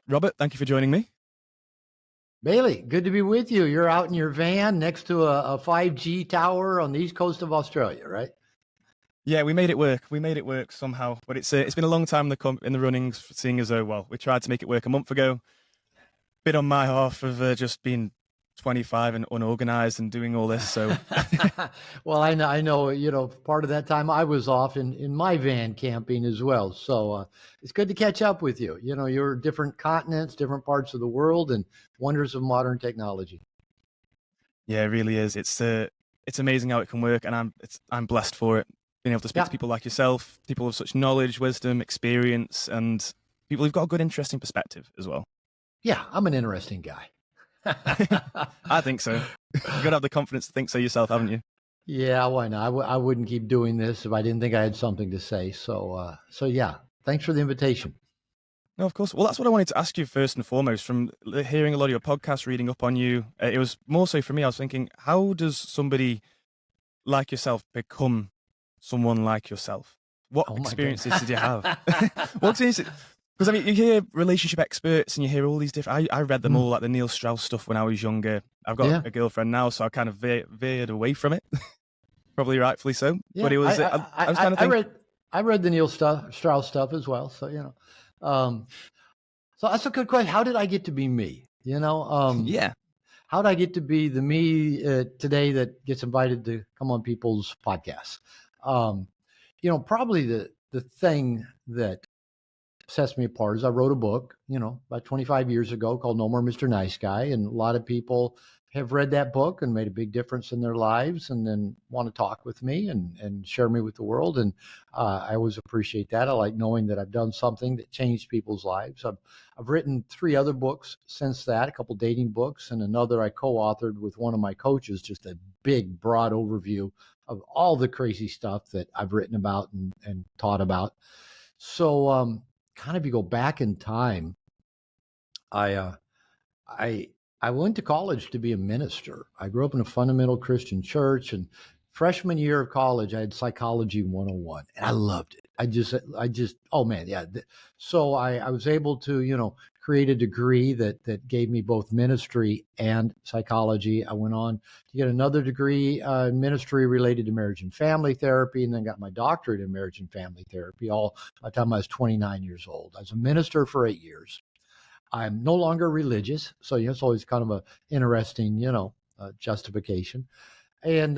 Robert, thank you for joining me. Bailey, good to be with you. You're out in your van next to a 5G tower on the east coast of Australia, right? Yeah, we made it work. We made it work somehow, but it's been a long time in the runnings. Seeing as though, well, we tried to make it work a month ago. Bit on my half of just being 25 and unorganized and doing all this. So, Well, I know. Part of that time I was off in my van camping as well. So it's good to catch up with you. You're different continents, different parts of the world, and wonders of modern technology. yeah, it really is. It's amazing how it can work, and I'm blessed for it. Being able to speak to people like yourself, people of such knowledge, wisdom, experience, and people who've got a good, interesting perspective as well. Yeah, I'm an interesting guy. I think so. You've got to have the confidence to think so yourself, haven't you? Yeah, why not? I wouldn't keep doing this if I didn't think I had something to say. So yeah, thanks for the invitation. No, of course. Well, that's what I wanted to ask you first and foremost. From hearing a lot of your podcasts, reading up on you, it was more so for me. I was thinking, how does somebody like yourself become someone like yourself? What experiences did you have? What experiences? Because I mean, you hear relationship experts and you hear all these different. I read them all, like the Neil Strauss stuff when I was younger. I've got a girlfriend now, so I kind of veered away from it. Probably rightfully so. Yeah, but it was. I was kind of thinking. I read the Neil Strauss stuff as well. So so that's a good question. How did I get to be me? Yeah. How did I get to be the me today that gets invited to come on people's podcasts? Probably the thing that sets me apart is I wrote a book, about 25 years ago called No More Mr. Nice Guy. And a lot of people have read that book and made a big difference in their lives and then want to talk with me and share me with the world. And I always appreciate that. I like knowing that I've done something that changed people's lives. I've written 3 other books since that, a couple dating books and another I co-authored with one of my coaches, just a big, broad overview of all the crazy stuff that I've written about and taught about. So, kind of, you go back in time, I went to college to be a minister. I grew up in a fundamental Christian church, and freshman year of college, I had Psychology 101, and I loved it. I just, oh man, yeah. So I was able to, create a degree that gave me both ministry and psychology. I went on to get another degree in ministry related to marriage and family therapy, and then got my doctorate in marriage and family therapy, all by the time I was 29 years old. I was a minister for 8 years. I'm no longer religious, so it's always kind of a interesting, justification. And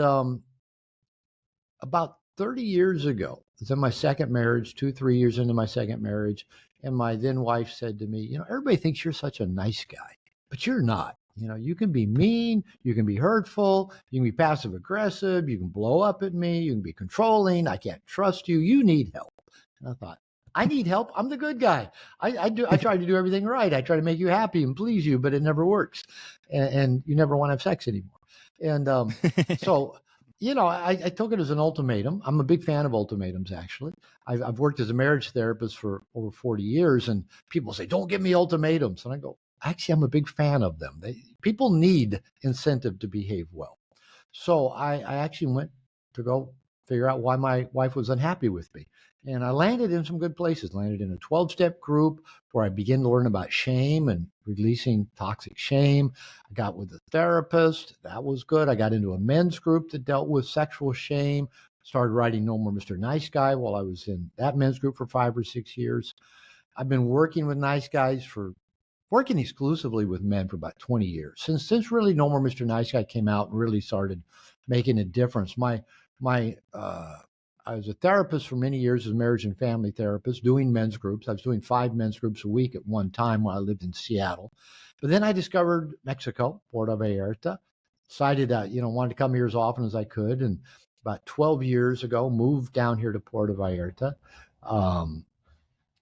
about 30 years ago, I was in my second marriage, 3 years into my second marriage, and my then wife said to me, everybody thinks you're such a nice guy, but you're not. You can be mean, you can be hurtful, you can be passive aggressive, you can blow up at me, you can be controlling. I can't trust you. You need help. And I thought, I need help. I'm the good guy. I try to do everything right. I try to make you happy and please you, but it never works. And you never want to have sex anymore. And so, I took it as an ultimatum. I'm a big fan of ultimatums, actually. I've worked as a marriage therapist for over 40 years, and people say, don't give me ultimatums. And I go, actually, I'm a big fan of them. People need incentive to behave well. So I actually went to go figure out why my wife was unhappy with me. And I landed in some good places, landed in a 12-step group where I began to learn about shame and releasing toxic shame. I got with a therapist. That was good. I got into a men's group that dealt with sexual shame. Started writing No More Mr. Nice Guy while I was in that men's group for 5 or 6 years. I've been working with nice guys working exclusively with men for about 20 years. Since really No More Mr. Nice Guy came out and really started making a difference. I was a therapist for many years as a marriage and family therapist, doing men's groups. I was doing 5 men's groups a week at one time while I lived in Seattle. But then I discovered Mexico, Puerto Vallarta, decided wanted to come here as often as I could. And about 12 years ago, moved down here to Puerto Vallarta.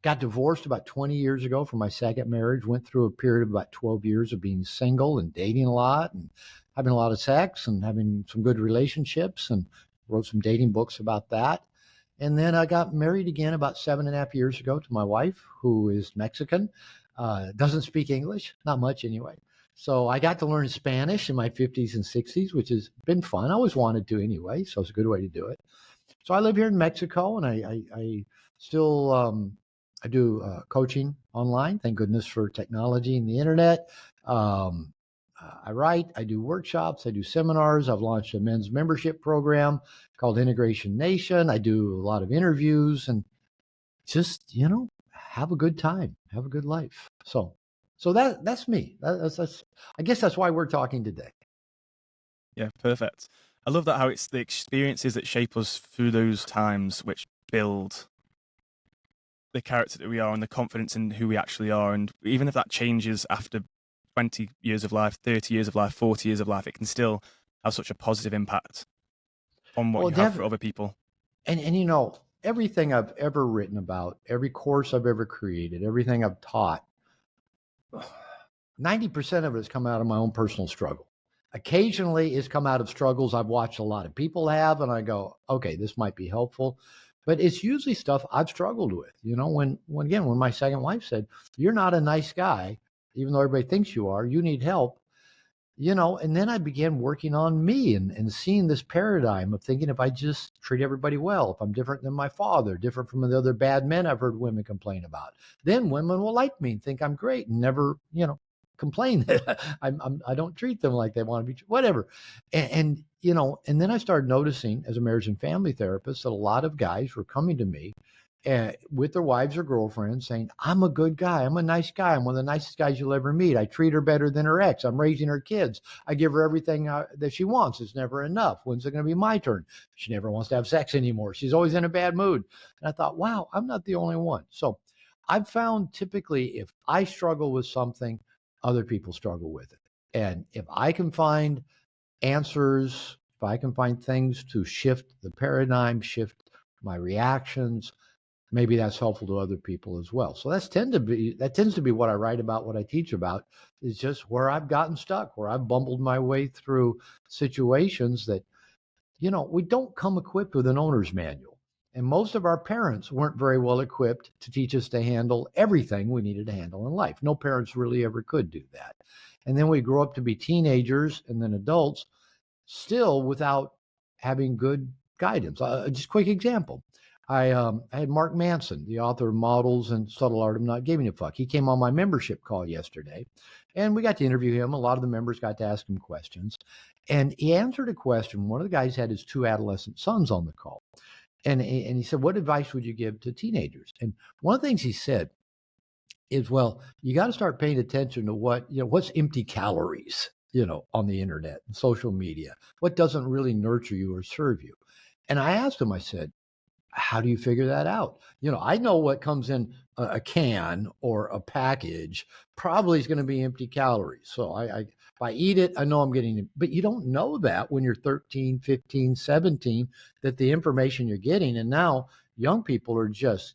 Got divorced about 20 years ago from my second marriage, went through a period of about 12 years of being single and dating a lot and having a lot of sex and having some good relationships, and wrote some dating books about that. And then I got married again about 7.5 years ago to my wife, who is Mexican, doesn't speak English, not much anyway. So I got to learn Spanish in my 50s and 60s, which has been fun. I always wanted to anyway, so it's a good way to do it. So I live here in Mexico, and I still I do coaching online. Thank goodness for technology and the internet. I write, I do workshops, I do seminars. I've launched a men's membership program called Integration Nation. I do a lot of interviews and just, have a good time, have a good life. So that's me. That's I guess that's why we're talking today. Yeah, perfect. I love that how it's the experiences that shape us through those times which build the character that we are and the confidence in who we actually are. And even if that changes after 20 years of life, 30 years of life, 40 years of life, it can still have such a positive impact on what Well, you have for other people. And everything I've ever written about, every course I've ever created, everything I've taught, 90% of it has come out of my own personal struggle. Occasionally it's come out of struggles I've watched a lot of people have, and I go, okay, this might be helpful. But it's usually stuff I've struggled with. When my second wife said, "You're not a nice guy, even though everybody thinks you are, you need help." And then I began working on me and seeing this paradigm of thinking if I just treat everybody well, if I'm different than my father, different from the other bad men I've heard women complain about, then women will like me and think I'm great and never, complain that I don't treat them like they want to be, whatever. And then I started noticing as a marriage and family therapist that a lot of guys were coming to me with their wives or girlfriends saying, I'm a good guy. I'm a nice guy. I'm one of the nicest guys you'll ever meet. I treat her better than her ex. I'm raising her kids. I give her everything that she wants. It's never enough. When's it going to be my turn? She never wants to have sex anymore. She's always in a bad mood. And I thought, wow, I'm not the only one. So I've found typically if I struggle with something, other people struggle with it. And if I can find answers, if I can find things to shift the paradigm, shift my reactions, maybe that's helpful to other people as well. So that tends to be what I write about, what I teach about, is just where I've gotten stuck, where I've bumbled my way through situations that, we don't come equipped with an owner's manual. And most of our parents weren't very well equipped to teach us to handle everything we needed to handle in life. No parents really ever could do that. And then we grow up to be teenagers and then adults, still without having good guidance. Just a quick example. I had Mark Manson, the author of Models and Subtle Art of Not Giving a Fuck. He came on my membership call yesterday, and we got to interview him. A lot of the members got to ask him questions, and he answered a question. One of the guys had his 2 adolescent sons on the call, and he said, "What advice would you give to teenagers?" And one of the things he said is, well, you got to start paying attention to what's empty calories, on the internet and social media, what doesn't really nurture you or serve you. And I asked him, I said, how do you figure that out? I know what comes in a can or a package probably is going to be empty calories. So if I eat it, I know I'm getting it. But you don't know that when you're 13, 15, 17, that the information you're getting. And now young people are just,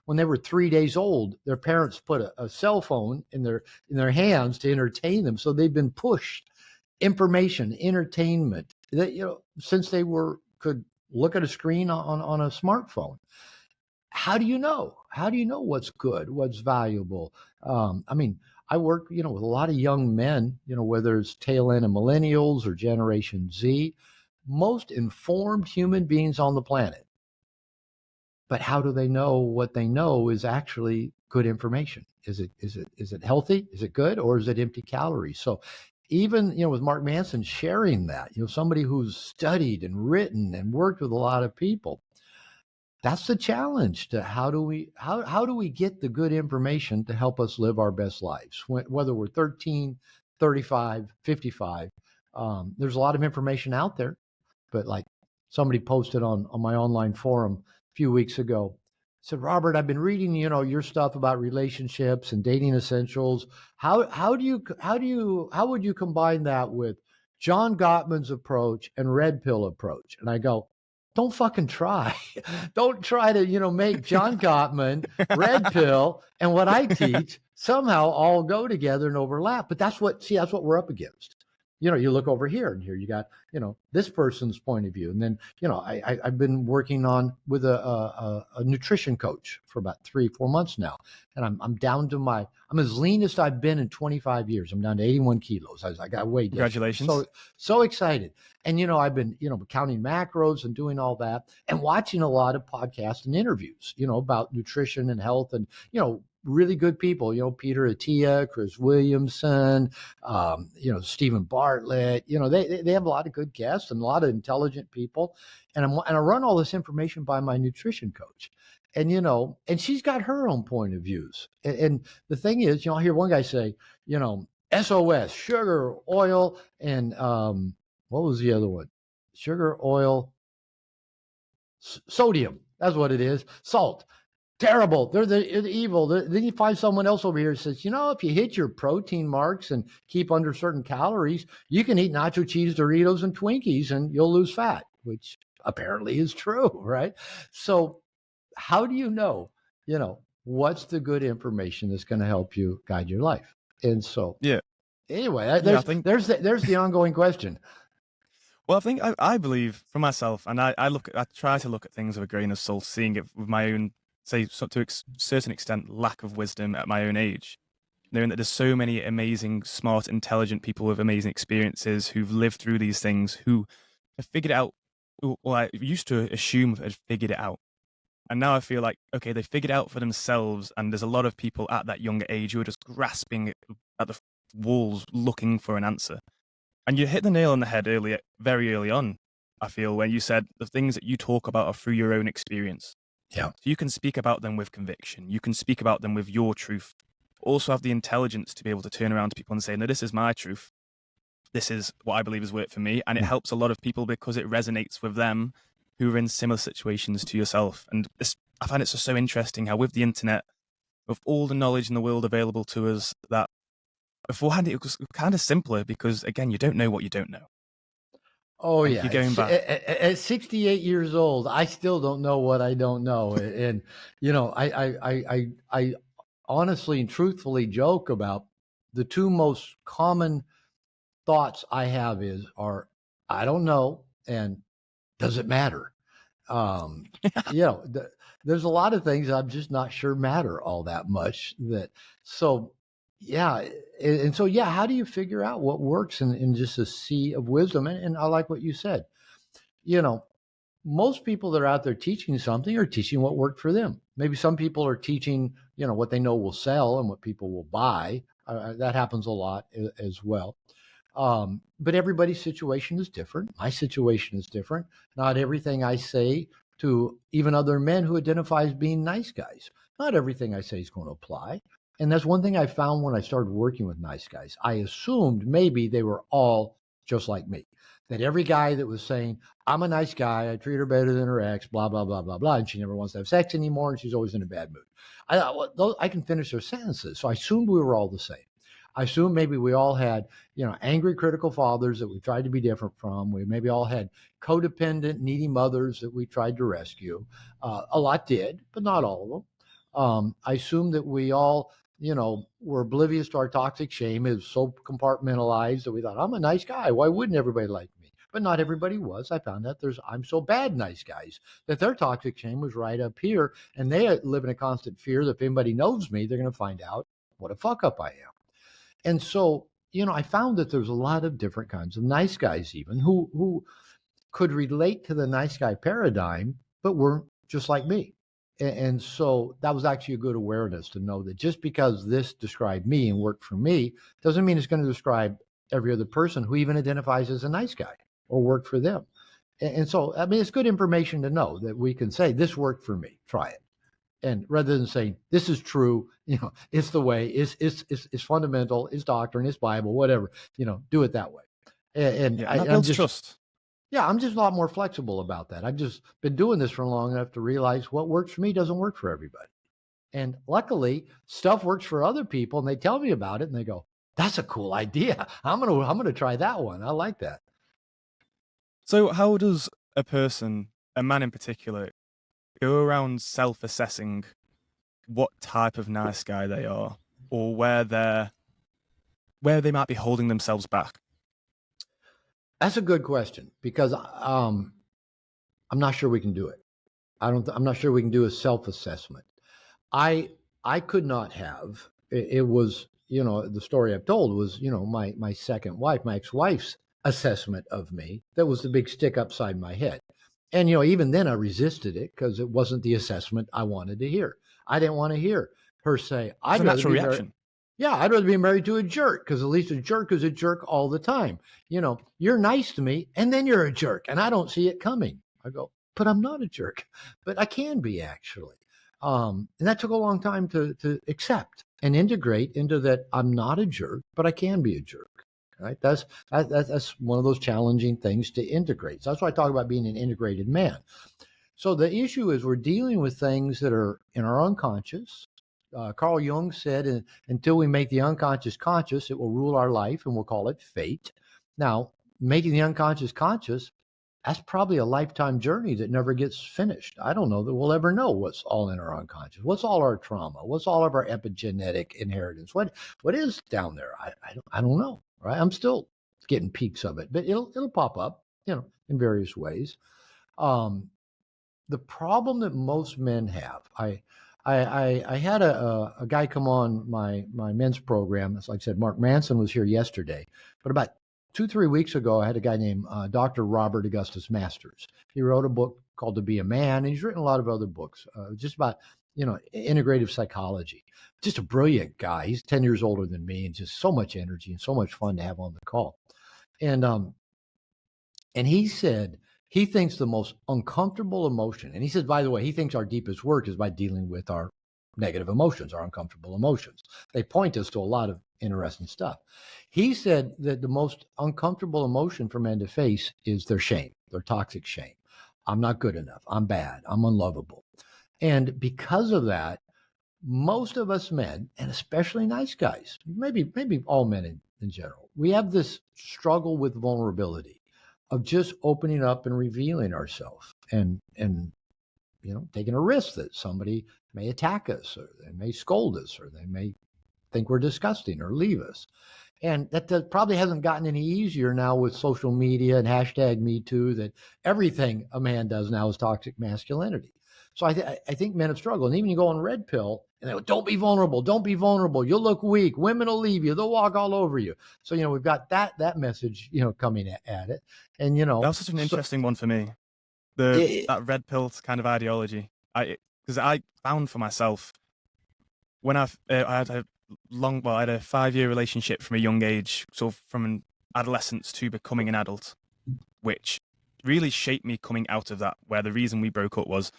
when they were 3 days old, their parents put a cell phone in their hands to entertain them. So they've been pushed information, entertainment that, since they could look at a screen on a smartphone. How do you know? How do you know what's good, what's valuable? I work, with a lot of young men, whether it's tail end of millennials or Generation Z, most informed human beings on the planet. But how do they know what they know is actually good information? Is it healthy? Is it good? Or is it empty calories? So even, with Mark Manson sharing that, somebody who's studied and written and worked with a lot of people, that's the challenge to how do we get the good information to help us live our best lives, whether we're 13, 35, 55. There's a lot of information out there, but like somebody posted on my online forum a few weeks ago, said, Robert, I've been reading, your stuff about relationships and dating essentials. How would you combine that with John Gottman's approach and Red Pill approach? And I go, don't fucking try. Don't try to, make John Gottman, Red Pill, and what I teach somehow all go together and overlap. But that's what we're up against. you look over here and here you got, this person's point of view. And then, I've been working on with a nutrition coach for about 3-4 months now. And I'm down to I'm as lean as I've been in 25 years. I'm down to 81 kilos. I got weighed. Congratulations. So excited. And, I've been, counting macros and doing all that and watching a lot of podcasts and interviews, about nutrition and health and, really good people, Peter Attia, Chris Williamson, Stephen Bartlett, they have a lot of good guests and a lot of intelligent people. And I run all this information by my nutrition coach. And, and she's got her own point of views. And the thing is, I hear one guy say, SOS, sugar, oil, and what was the other one? Sugar, oil, sodium. That's what it is. Salt. Terrible. They're evil. Then you find someone else over here who says, if you hit your protein marks and keep under certain calories, you can eat nacho cheese, Doritos, and Twinkies, and you'll lose fat, which apparently is true, right? So how do you know, what's the good information that's going to help you guide your life? And so, anyway, there's the ongoing question. Well, I think I believe for myself, and I try to look at things with a grain of salt, seeing it with my own, say, to a certain extent, lack of wisdom at my own age, knowing that there's so many amazing, smart, intelligent people with amazing experiences who've lived through these things, who have figured it out. Well, I used to assume had figured it out. And now I feel like, okay, they figured it out for themselves. And there's a lot of people at that younger age who are just grasping at the walls looking for an answer. And you hit the nail on the head very early on, I feel, when you said the things that you talk about are through your own experience. Yeah. So you can speak about them with conviction. You can speak about them with your truth. Also have the intelligence to be able to turn around to people and say, no, this is my truth. This is what I believe has worked for me. And it helps a lot of people because it resonates with them who are in similar situations to yourself. And I find it so interesting how with the internet, with all the knowledge in the world available to us, that beforehand it was kind of simpler because, again, you don't know what you don't know. Oh, yeah. You're going back. At 68 years old, I still don't know what I don't know. And, I honestly and truthfully joke about the two most common thoughts I have are, I don't know, and does it matter? There's a lot of things I'm just not sure matter all that much. How do you figure out what works in just a sea of wisdom? And I like what you said. Most people that are out there teaching something are teaching what worked for them. Maybe some people are teaching, what they know will sell and what people will buy. That happens a lot as well. But everybody's situation is different. My situation is different. Not everything I say to even other men who identify as being nice guys, not everything I say is going to apply. And that's one thing I found when I started working with nice guys. I assumed maybe they were all just like me, that every guy that was saying, I'm a nice guy, I treat her better than her ex, blah, blah, blah, blah, blah, and she never wants to have sex anymore, and she's always in a bad mood. I thought, well, I can finish their sentences. So I assumed we were all the same. I assumed maybe we all had, angry, critical fathers that we tried to be different from. We maybe all had codependent, needy mothers that we tried to rescue. A lot did, but not all of them. I assumed that we all, were oblivious to our toxic shame. It was so compartmentalized that we thought, I'm a nice guy. Why wouldn't everybody like me? But not everybody was. I found out I'm so bad nice guys that their toxic shame was right up here. And they live in a constant fear that if anybody knows me, they're going to find out what a fuck up I am. And so, I found that there's a lot of different kinds of nice guys even who could relate to the nice guy paradigm, but weren't just like me. And so that was actually a good awareness to know that just because this described me and worked for me doesn't mean it's going to describe every other person who even identifies as a nice guy or worked for them. And so, it's good information to know that we can say, this worked for me, try it. And rather than saying, this is true, it's the way, it's fundamental, it's doctrine, it's Bible, whatever, do it that way. That builds trust. Yeah, I'm just a lot more flexible about that. I've just been doing this for long enough to realize what works for me doesn't work for everybody. And luckily, stuff works for other people, and they tell me about it, and they go, that's a cool idea. I'm gonna try that one. I like that. So how does a man in particular, go around self-assessing what type of nice guy they are, or where they might be holding themselves back? That's a good question because I'm not sure we can do it. I'm not sure we can do a self-assessment. I I could not have. It was, the story I've told was, my second wife, my ex-wife's assessment of me that was the big stick upside my head. And even then I resisted it because it wasn't the assessment I wanted to hear. I didn't want to hear her say, It's I'd a rather natural be married. reaction. Yeah, I'd rather be married to a jerk because at least a jerk is a jerk all the time. You're nice to me and then you're a jerk and I don't see it coming. I go, but I'm not a jerk, but I can be actually. And that took a long time to accept and integrate into that I'm not a jerk, but I can be a jerk. Right? That's one of those challenging things to integrate. So that's why I talk about being an integrated man. So the issue is we're dealing with things that are in our unconscious. Carl Jung said, until we make the unconscious conscious, it will rule our life, and we'll call it fate. Now, making the unconscious conscious, that's probably a lifetime journey that never gets finished. I don't know that we'll ever know what's all in our unconscious. What's all our trauma? What's all of our epigenetic inheritance? What is down there? I don't know. Right? I'm still getting peaks of it, but it'll pop up, in various ways. The problem that most men have, I had a guy come on my men's program. As like I said, Mark Manson was here yesterday, but about 2-3 weeks ago, I had a guy named Dr. Robert Augustus Masters. He wrote a book called To Be a Man, and he's written a lot of other books, just about integrative psychology. Just a brilliant guy. He's 10 years older than me, and just so much energy and so much fun to have on the call. And he said he thinks the most uncomfortable emotion, and he said, by the way, he thinks our deepest work is by dealing with our negative emotions, our uncomfortable emotions. They point us to a lot of interesting stuff. He said that the most uncomfortable emotion for men to face is their shame, their toxic shame. I'm not good enough. I'm bad. I'm unlovable. And because of that, most of us men, and especially nice guys, maybe all men in general, we have this struggle with vulnerability of just opening up and revealing ourselves and taking a risk that somebody may attack us or they may scold us or they may think we're disgusting or leave us. And that probably hasn't gotten any easier now with social media and hashtag Me Too, that everything a man does now is toxic masculinity. So I think men have struggled. And even you go on Red Pill and they go, don't be vulnerable. Don't be vulnerable. You'll look weak. Women will leave you. They'll walk all over you. So, we've got that message, coming at it. And, That was such an interesting one for me. That red pill kind of ideology. Because I found for myself when I had a I had a 5-year relationship from a young age, so from an adolescence to becoming an adult, which really shaped me coming out of that, where the reason we broke up was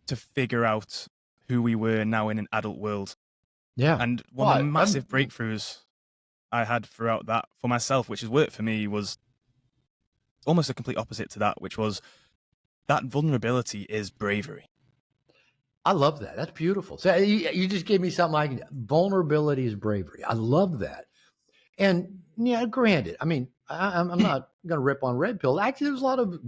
to figure out who we were now in an adult world. Yeah. And one of the massive breakthroughs I had throughout that for myself, which has worked for me, was almost the complete opposite to that, which was that vulnerability is bravery. I love that. That's beautiful. So you just gave me something vulnerability is bravery. I love that. And yeah, granted, I mean, I'm not going to rip on Red Pill. Actually, there's a lot of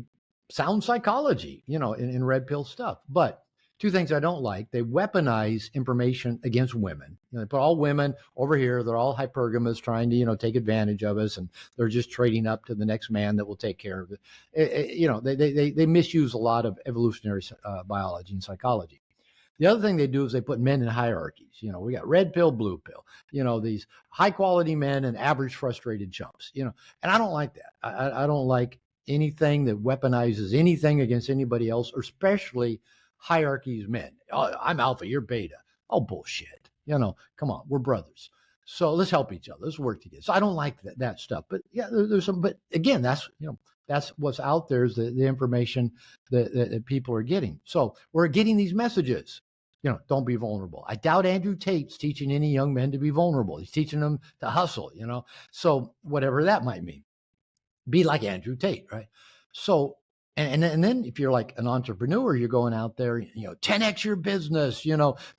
sound psychology, in Red Pill stuff. But two things I don't like: they weaponize information against women. They put all women over here. They're all hypergamous, trying to, take advantage of us, and they're just trading up to the next man that will take care of it. They misuse a lot of evolutionary biology and psychology. The other thing they do is they put men in hierarchies. We got red pill, blue pill, these high quality men and average frustrated chumps, and I don't like that. I don't like anything that weaponizes anything against anybody else, or especially hierarchies men. Oh, I'm alpha, you're beta. Oh, bullshit. Come on, we're brothers. So let's help each other. Let's work together. So I don't like that stuff. But yeah, there's some, but again, that's what's out there is the information that people are getting. So we're getting these messages. Don't be vulnerable. I doubt Andrew Tate's teaching any young men to be vulnerable. He's teaching them to hustle, So whatever that might mean, be like Andrew Tate, right? So, and then if you're like an entrepreneur, you're going out there, 10x your business,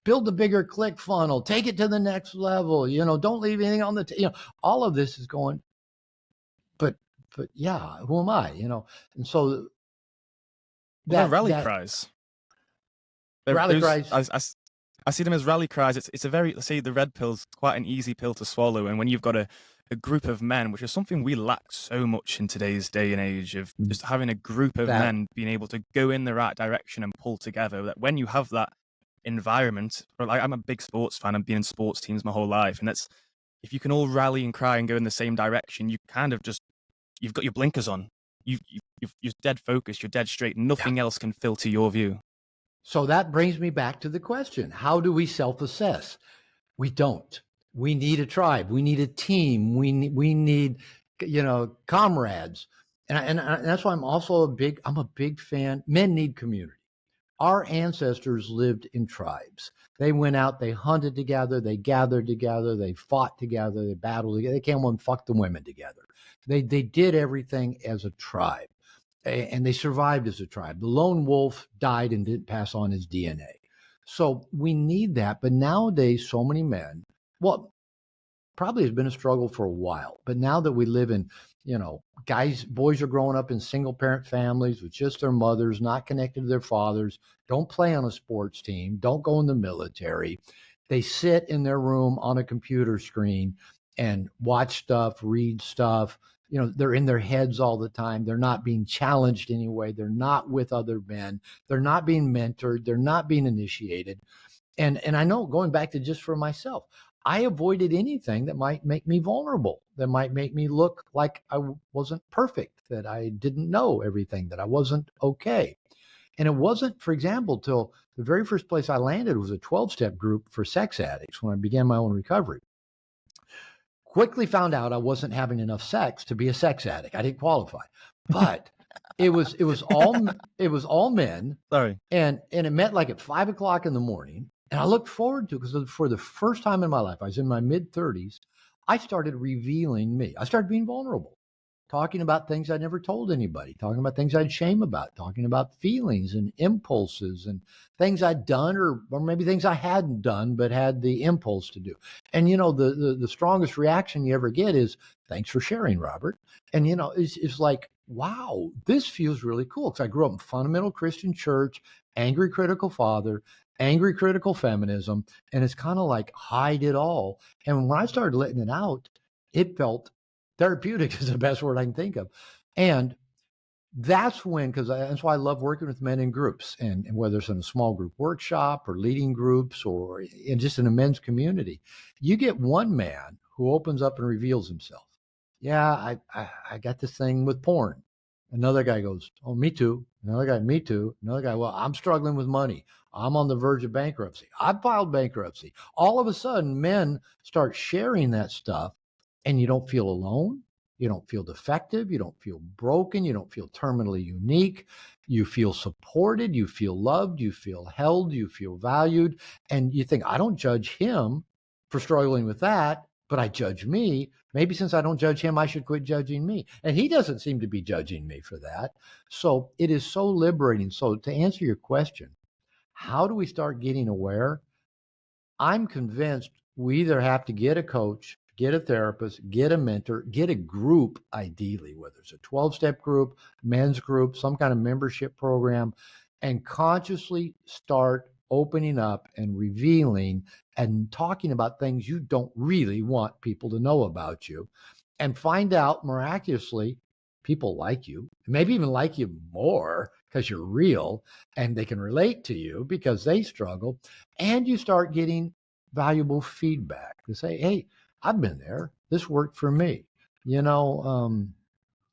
build a bigger click funnel, take it to the next level, don't leave anything on the, all of this is going, but yeah, who am I, And so they're rally cries. Rally cries. I see them as rally cries. It's a very, let's say the red pill's quite an easy pill to swallow. And when you've got a group of men, which is something we lack so much in today's day and age, of just having a group of That men being able to go in the right direction and pull together. That when you have that environment, or like, I'm a big sports fan, I've been in sports teams my whole life, and that's, if you can all rally and cry and go in the same direction, you kind of just, you've got your blinkers on. You're dead focused. You're dead straight. Nothing else can filter your view. So that brings me back to the question: how do we self-assess? We don't. We need a tribe. We need a team. We need, comrades. And that's why I'm a big fan. Men need community. Our ancestors lived in tribes. They went out, they hunted together, they gathered together, they fought together, they battled together. They came and fucked the women together. They did everything as a tribe, and they survived as a tribe. The lone wolf died and didn't pass on his DNA. So we need that. But nowadays, so many men, well, probably has been a struggle for a while. But now that we live in, boys are growing up in single parent families with just their mothers, not connected to their fathers, don't play on a sports team, don't go in the military. They sit in their room on a computer screen and watch stuff, read stuff. They're in their heads all the time. They're not being challenged anyway. They're not with other men. They're not being mentored. They're not being initiated. And I know, going back to just for myself, I avoided anything that might make me vulnerable, that might make me look like I wasn't perfect, that I didn't know everything, that I wasn't okay. And it wasn't, for example, till the very first place I landed was a 12-step group for sex addicts when I began my own recovery. Quickly found out I wasn't having enough sex to be a sex addict. I didn't qualify, but it was all men. Sorry. And it met like at 5 o'clock in the morning. And I looked forward to it because for the first time in my life, I was in my mid-30s, I started revealing me. I started being vulnerable, talking about things I'd never told anybody, talking about things I'd shame about, talking about feelings and impulses and things I'd done or maybe things I hadn't done but had the impulse to do. And, the strongest reaction you ever get is, "Thanks for sharing, Robert." And, it's like, wow, this feels really cool. Because I grew up in fundamental Christian church, angry, critical father, angry, critical feminism. And it's kind of like hide it all. And when I started letting it out, it felt therapeutic is the best word I can think of. And that's why I love working with men in groups, and whether it's in a small group workshop or leading groups or just in a men's community, you get one man who opens up and reveals himself. Yeah, I got this thing with porn. Another guy goes, "Oh, me too." Another guy, "Me too." Another guy, "Well, I'm struggling with money. I'm on the verge of bankruptcy. I filed bankruptcy." All of a sudden, men start sharing that stuff, and you don't feel alone. You don't feel defective. You don't feel broken. You don't feel terminally unique. You feel supported. You feel loved. You feel held. You feel valued. And you think, I don't judge him for struggling with that, but I judge me. Maybe since I don't judge him, I should quit judging me. And he doesn't seem to be judging me for that. So it is so liberating. So to answer your question, how do we start getting aware? I'm convinced we either have to get a coach, get a therapist, get a mentor, get a group, ideally, whether it's a 12-step group, men's group, some kind of membership program, and consciously start opening up and revealing and talking about things you don't really want people to know about you, and find out miraculously people like you, maybe even like you more because you're real and they can relate to you because they struggle. And you start getting valuable feedback to say, "Hey, I've been there. This worked for me." You might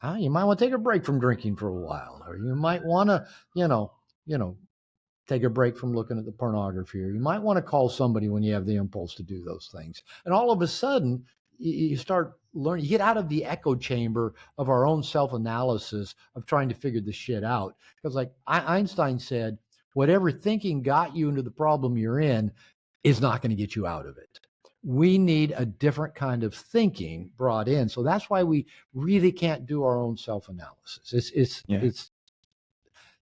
want to take a break from drinking for a while, or you might want to, take a break from looking at the pornography, or you might want to call somebody when you have the impulse to do those things. And all of a sudden, you start learning, you get out of the echo chamber of our own self-analysis of trying to figure this shit out. Because like Einstein said, whatever thinking got you into the problem you're in is not going to get you out of it. We need a different kind of thinking brought in. So that's why we really can't do our own self-analysis. It's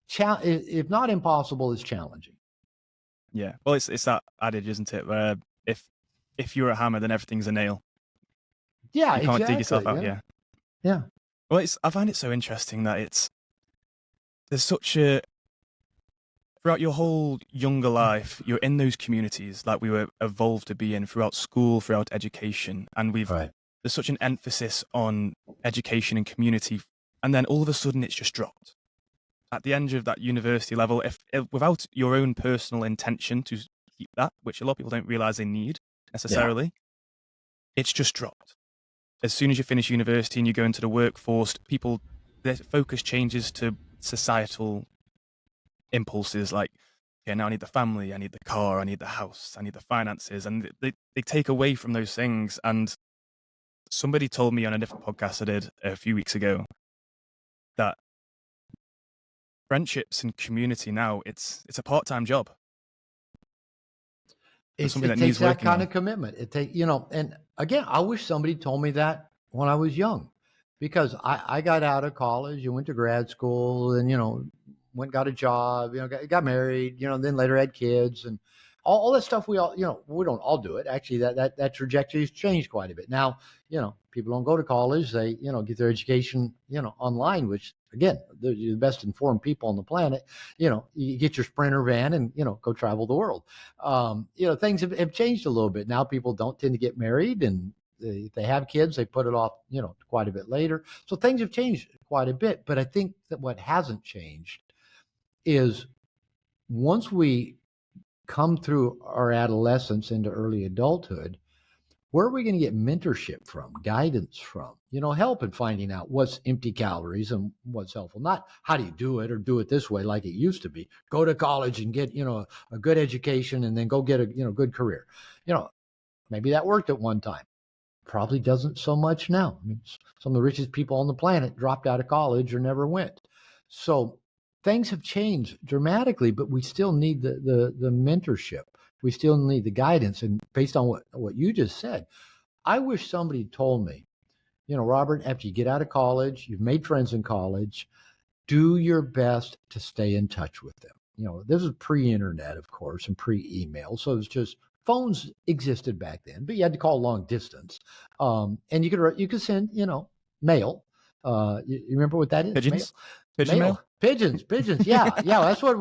if not impossible, it's challenging. Yeah. Well, it's that adage, isn't it? Where if you're a hammer, then everything's a nail. Yeah, you can't exactly. dig yourself out. Yeah. Well, I find it so interesting that there's such a, throughout your whole younger life, you're in those communities like we were evolved to be in throughout school, throughout education, and we've Right. there's such an emphasis on education and community, and then all of a sudden it's just dropped at the end of that university level. If without your own personal intention to keep that, which a lot of people don't realize they need necessarily, it's just dropped. As soon as you finish university and you go into the workforce, people, their focus changes to societal impulses like, okay, now I need the family, I need the car, I need the house, I need the finances, and they take away from those things. And somebody told me on a different podcast I did a few weeks ago that friendships and community now, it's a part-time job. It something that takes needs that working kind on. of commitment. It take and again, I wish somebody told me that when I was young, because I got out of college and went to grad school, and went and got a job, got married, then later had kids, and all that stuff. We all, we don't all do it. Actually, that trajectory has changed quite a bit. Now, people don't go to college. They, get their education, online, which again, they're the best informed people on the planet. You get your Sprinter van and, go travel the world. Things have changed a little bit. Now people don't tend to get married, and if they have kids, they put it off, quite a bit later. So things have changed quite a bit. But I think that what hasn't changed is once we come through our adolescence into early adulthood, where are we going to get mentorship from, guidance from, help in finding out what's empty calories and what's helpful? Not how do you do it or do it this way like it used to be. Go to college and get, a good education and then go get a, good career. Maybe that worked at one time. Probably doesn't so much now. I mean, some of the richest people on the planet dropped out of college or never went. So things have changed dramatically, but we still need the mentorship. We still need the guidance. And based on what you just said, I wish somebody told me, Robert, after you get out of college, you've made friends in college, do your best to stay in touch with them. This is pre-internet, of course, and pre-email. So it's just phones existed back then, but you had to call long distance. And you could send, mail. You remember what that is? Pigeons? Pigeon mail? Pigeons. Yeah. That's what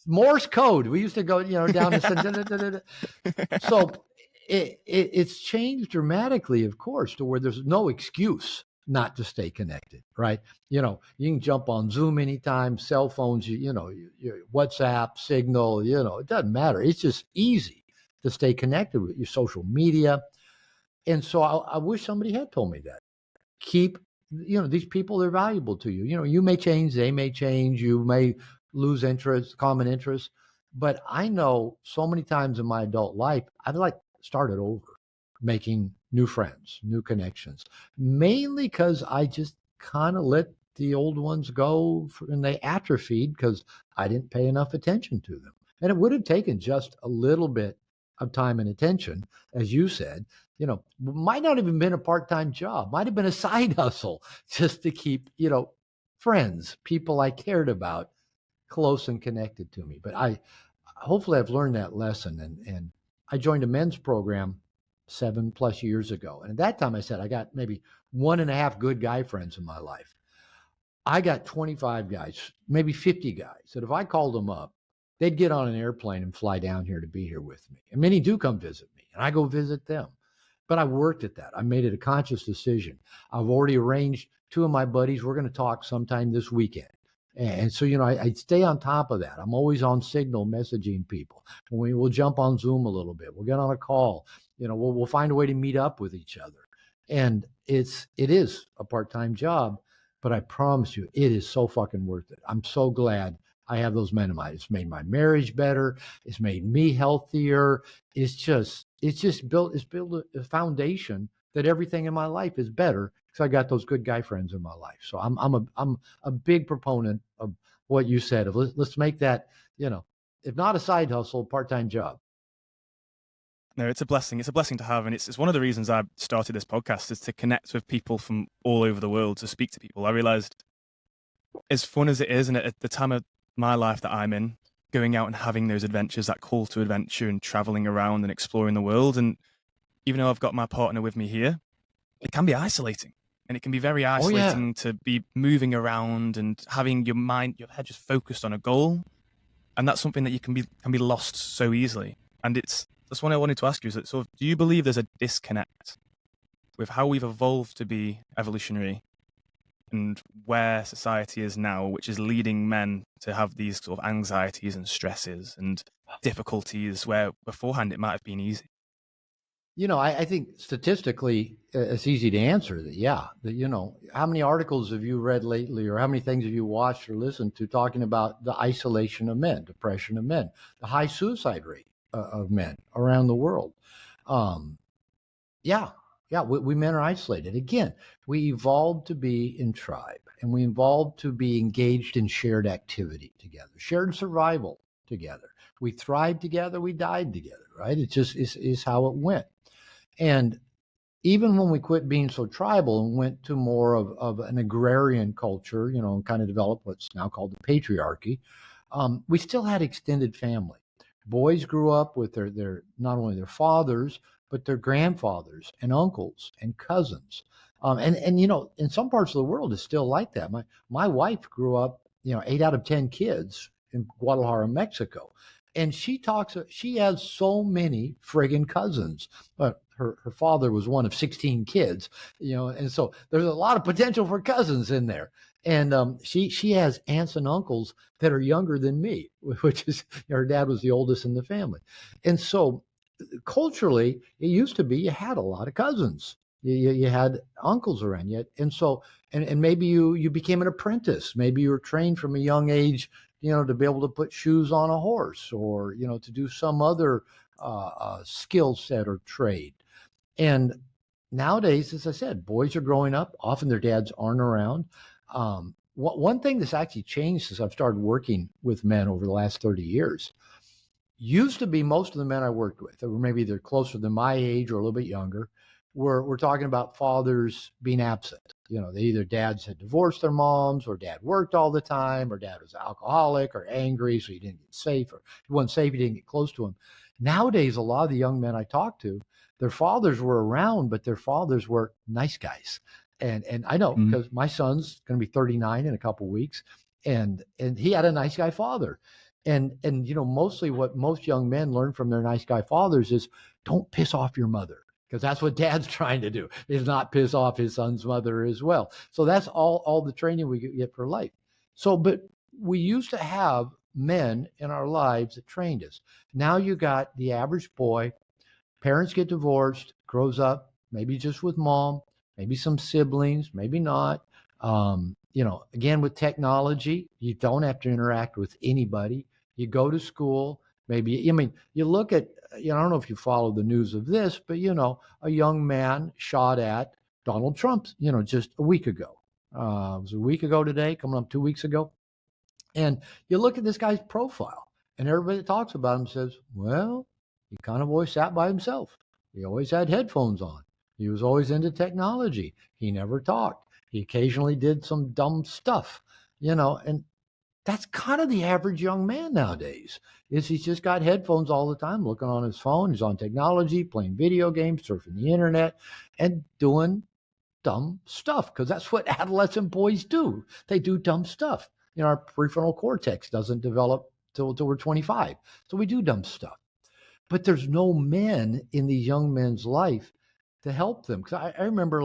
Morse code. We used to go, down to send. So it's changed dramatically, of course, to where there's no excuse not to stay connected, right? You can jump on Zoom anytime, cell phones, your WhatsApp, Signal, it doesn't matter. It's just easy to stay connected with your social media. And so I wish somebody had told me that. Keep, these people, they're valuable to you. You may change, they may change, you may lose interest, common interest. But I know so many times in my adult life, I've started over, making new friends, new connections, mainly because I just kind of let the old ones go and they atrophied because I didn't pay enough attention to them. And it would have taken just a little bit of time and attention, as you said, might not have even been a part-time job, might have been a side hustle just to keep, friends, people I cared about close and connected to me. But hopefully I've learned that lesson. And I joined a men's program 7+ years ago. And at that time I said, I got maybe 1.5 good guy friends in my life. I got 25 guys, maybe 50 guys that if I called them up, they'd get on an airplane and fly down here to be here with me. And many do come visit me, and I go visit them. But I worked at that. I made it a conscious decision. I've already arranged 2 of my buddies. We're going to talk sometime this weekend. And so, I stay on top of that. I'm always on Signal messaging people. We'll jump on Zoom a little bit. We'll get on a call. We'll find a way to meet up with each other. And it is a part-time job, but I promise you, it is so fucking worth it. I'm so glad I have those men in mind. It's made my marriage better. It's made me healthier. It's built a foundation that everything in my life is better because I got those good guy friends in my life. So I'm a big proponent of what you said. Of let's make that, if not a side hustle, a part-time job. No, it's a blessing. It's a blessing to have. And it's one of the reasons I started this podcast is to connect with people from all over the world, to speak to people. I realized as fun as it is, and at the time of my life that I'm in, going out and having those adventures, that call to adventure and traveling around and exploring the world. And even though I've got my partner with me here, it can be isolating, and it can be very isolating to be moving around and having your head just focused on a goal. And that's something that you can be lost so easily. And that's what I wanted to ask you. Is that do you believe there's a disconnect with how we've evolved to be evolutionary and where society is now, which is leading men to have these sort of anxieties and stresses and difficulties where beforehand it might have been easy? I think statistically, it's easy to answer that. Yeah, how many articles have you read lately, or how many things have you watched or listened to talking about the isolation of men, depression of men, the high suicide rate of men around the world? Um, yeah, yeah, we men are isolated. Again, we evolved to be in tribe, and we evolved to be engaged in shared activity together, shared survival together. We thrived together, we died together, right? It just is how it went. And even when we quit being so tribal and went to more of an agrarian culture, and kind of developed what's now called the patriarchy, we still had extended family. Boys grew up with their not only their fathers, but their grandfathers and uncles and cousins. And in some parts of the world, it's still like that. My wife grew up, 8 out of 10 kids in Guadalajara, Mexico. And she has so many friggin' cousins. But her father was one of 16 kids, and so there's a lot of potential for cousins in there. And she has aunts and uncles that are younger than me, which is her dad was the oldest in the family. And so culturally, it used to be you had a lot of cousins. You had uncles around you. And so, and maybe you became an apprentice. Maybe you were trained from a young age, to be able to put shoes on a horse, or, to do some other skill set or trade. And nowadays, as I said, boys are growing up. Often their dads aren't around. One thing that's actually changed since I've started working with men over the last 30 years, used to be most of the men I worked with, or maybe they're closer than my age or a little bit younger, we're talking about fathers being absent. They either dads had divorced their moms, or dad worked all the time, or dad was alcoholic or angry, so he didn't get safe, or he wasn't safe, he didn't get close to him. Nowadays, a lot of the young men I talk to, their fathers were around, but their fathers were nice guys. And I know, because my son's going to be 39 in a couple of weeks, and he had a nice guy father. And mostly what most young men learn from their nice guy fathers is, don't piss off your mother, because that's what dad's trying to do, is not piss off his son's mother as well. So that's all the training we get for life. So, but we used to have men in our lives that trained us. Now you got the average boy, parents get divorced, grows up, maybe just with mom, maybe some siblings, maybe not. Again, with technology, you don't have to interact with anybody. You go to school, maybe, you look at, I don't know if you follow the news of this, but, a young man shot at Donald Trump, just a week ago. It was a week ago today, coming up 2 weeks ago. And you look at this guy's profile, and everybody that talks about him says, well, he kind of always sat by himself. He always had headphones on. He was always into technology. He never talked. He occasionally did some dumb stuff, and that's kind of the average young man nowadays, is he's just got headphones all the time, looking on his phone. He's on technology, playing video games, surfing the internet, and doing dumb stuff, because that's what adolescent boys do. They do dumb stuff. Our prefrontal cortex doesn't develop till we're 25. So we do dumb stuff. But there's no men in these young men's life to help them. Because I remember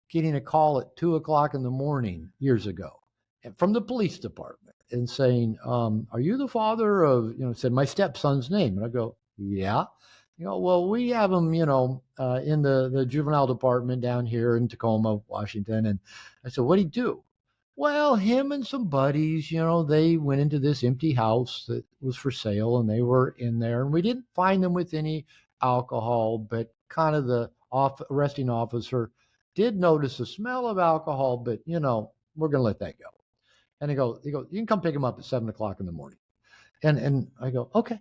getting a call at 2:00 in the morning years ago from the police department and saying, are you the father of, said my stepson's name. And I go, yeah. Well, we have him, in the juvenile department down here in Tacoma, Washington. And I said, what'd he do? Well, him and some buddies, they went into this empty house that was for sale, and they were in there, and we didn't find them with any alcohol, but kind of the arresting officer did notice the smell of alcohol, but we're going to let that go. And he goes, you can come pick him up at 7:00 in the morning. And I go, okay.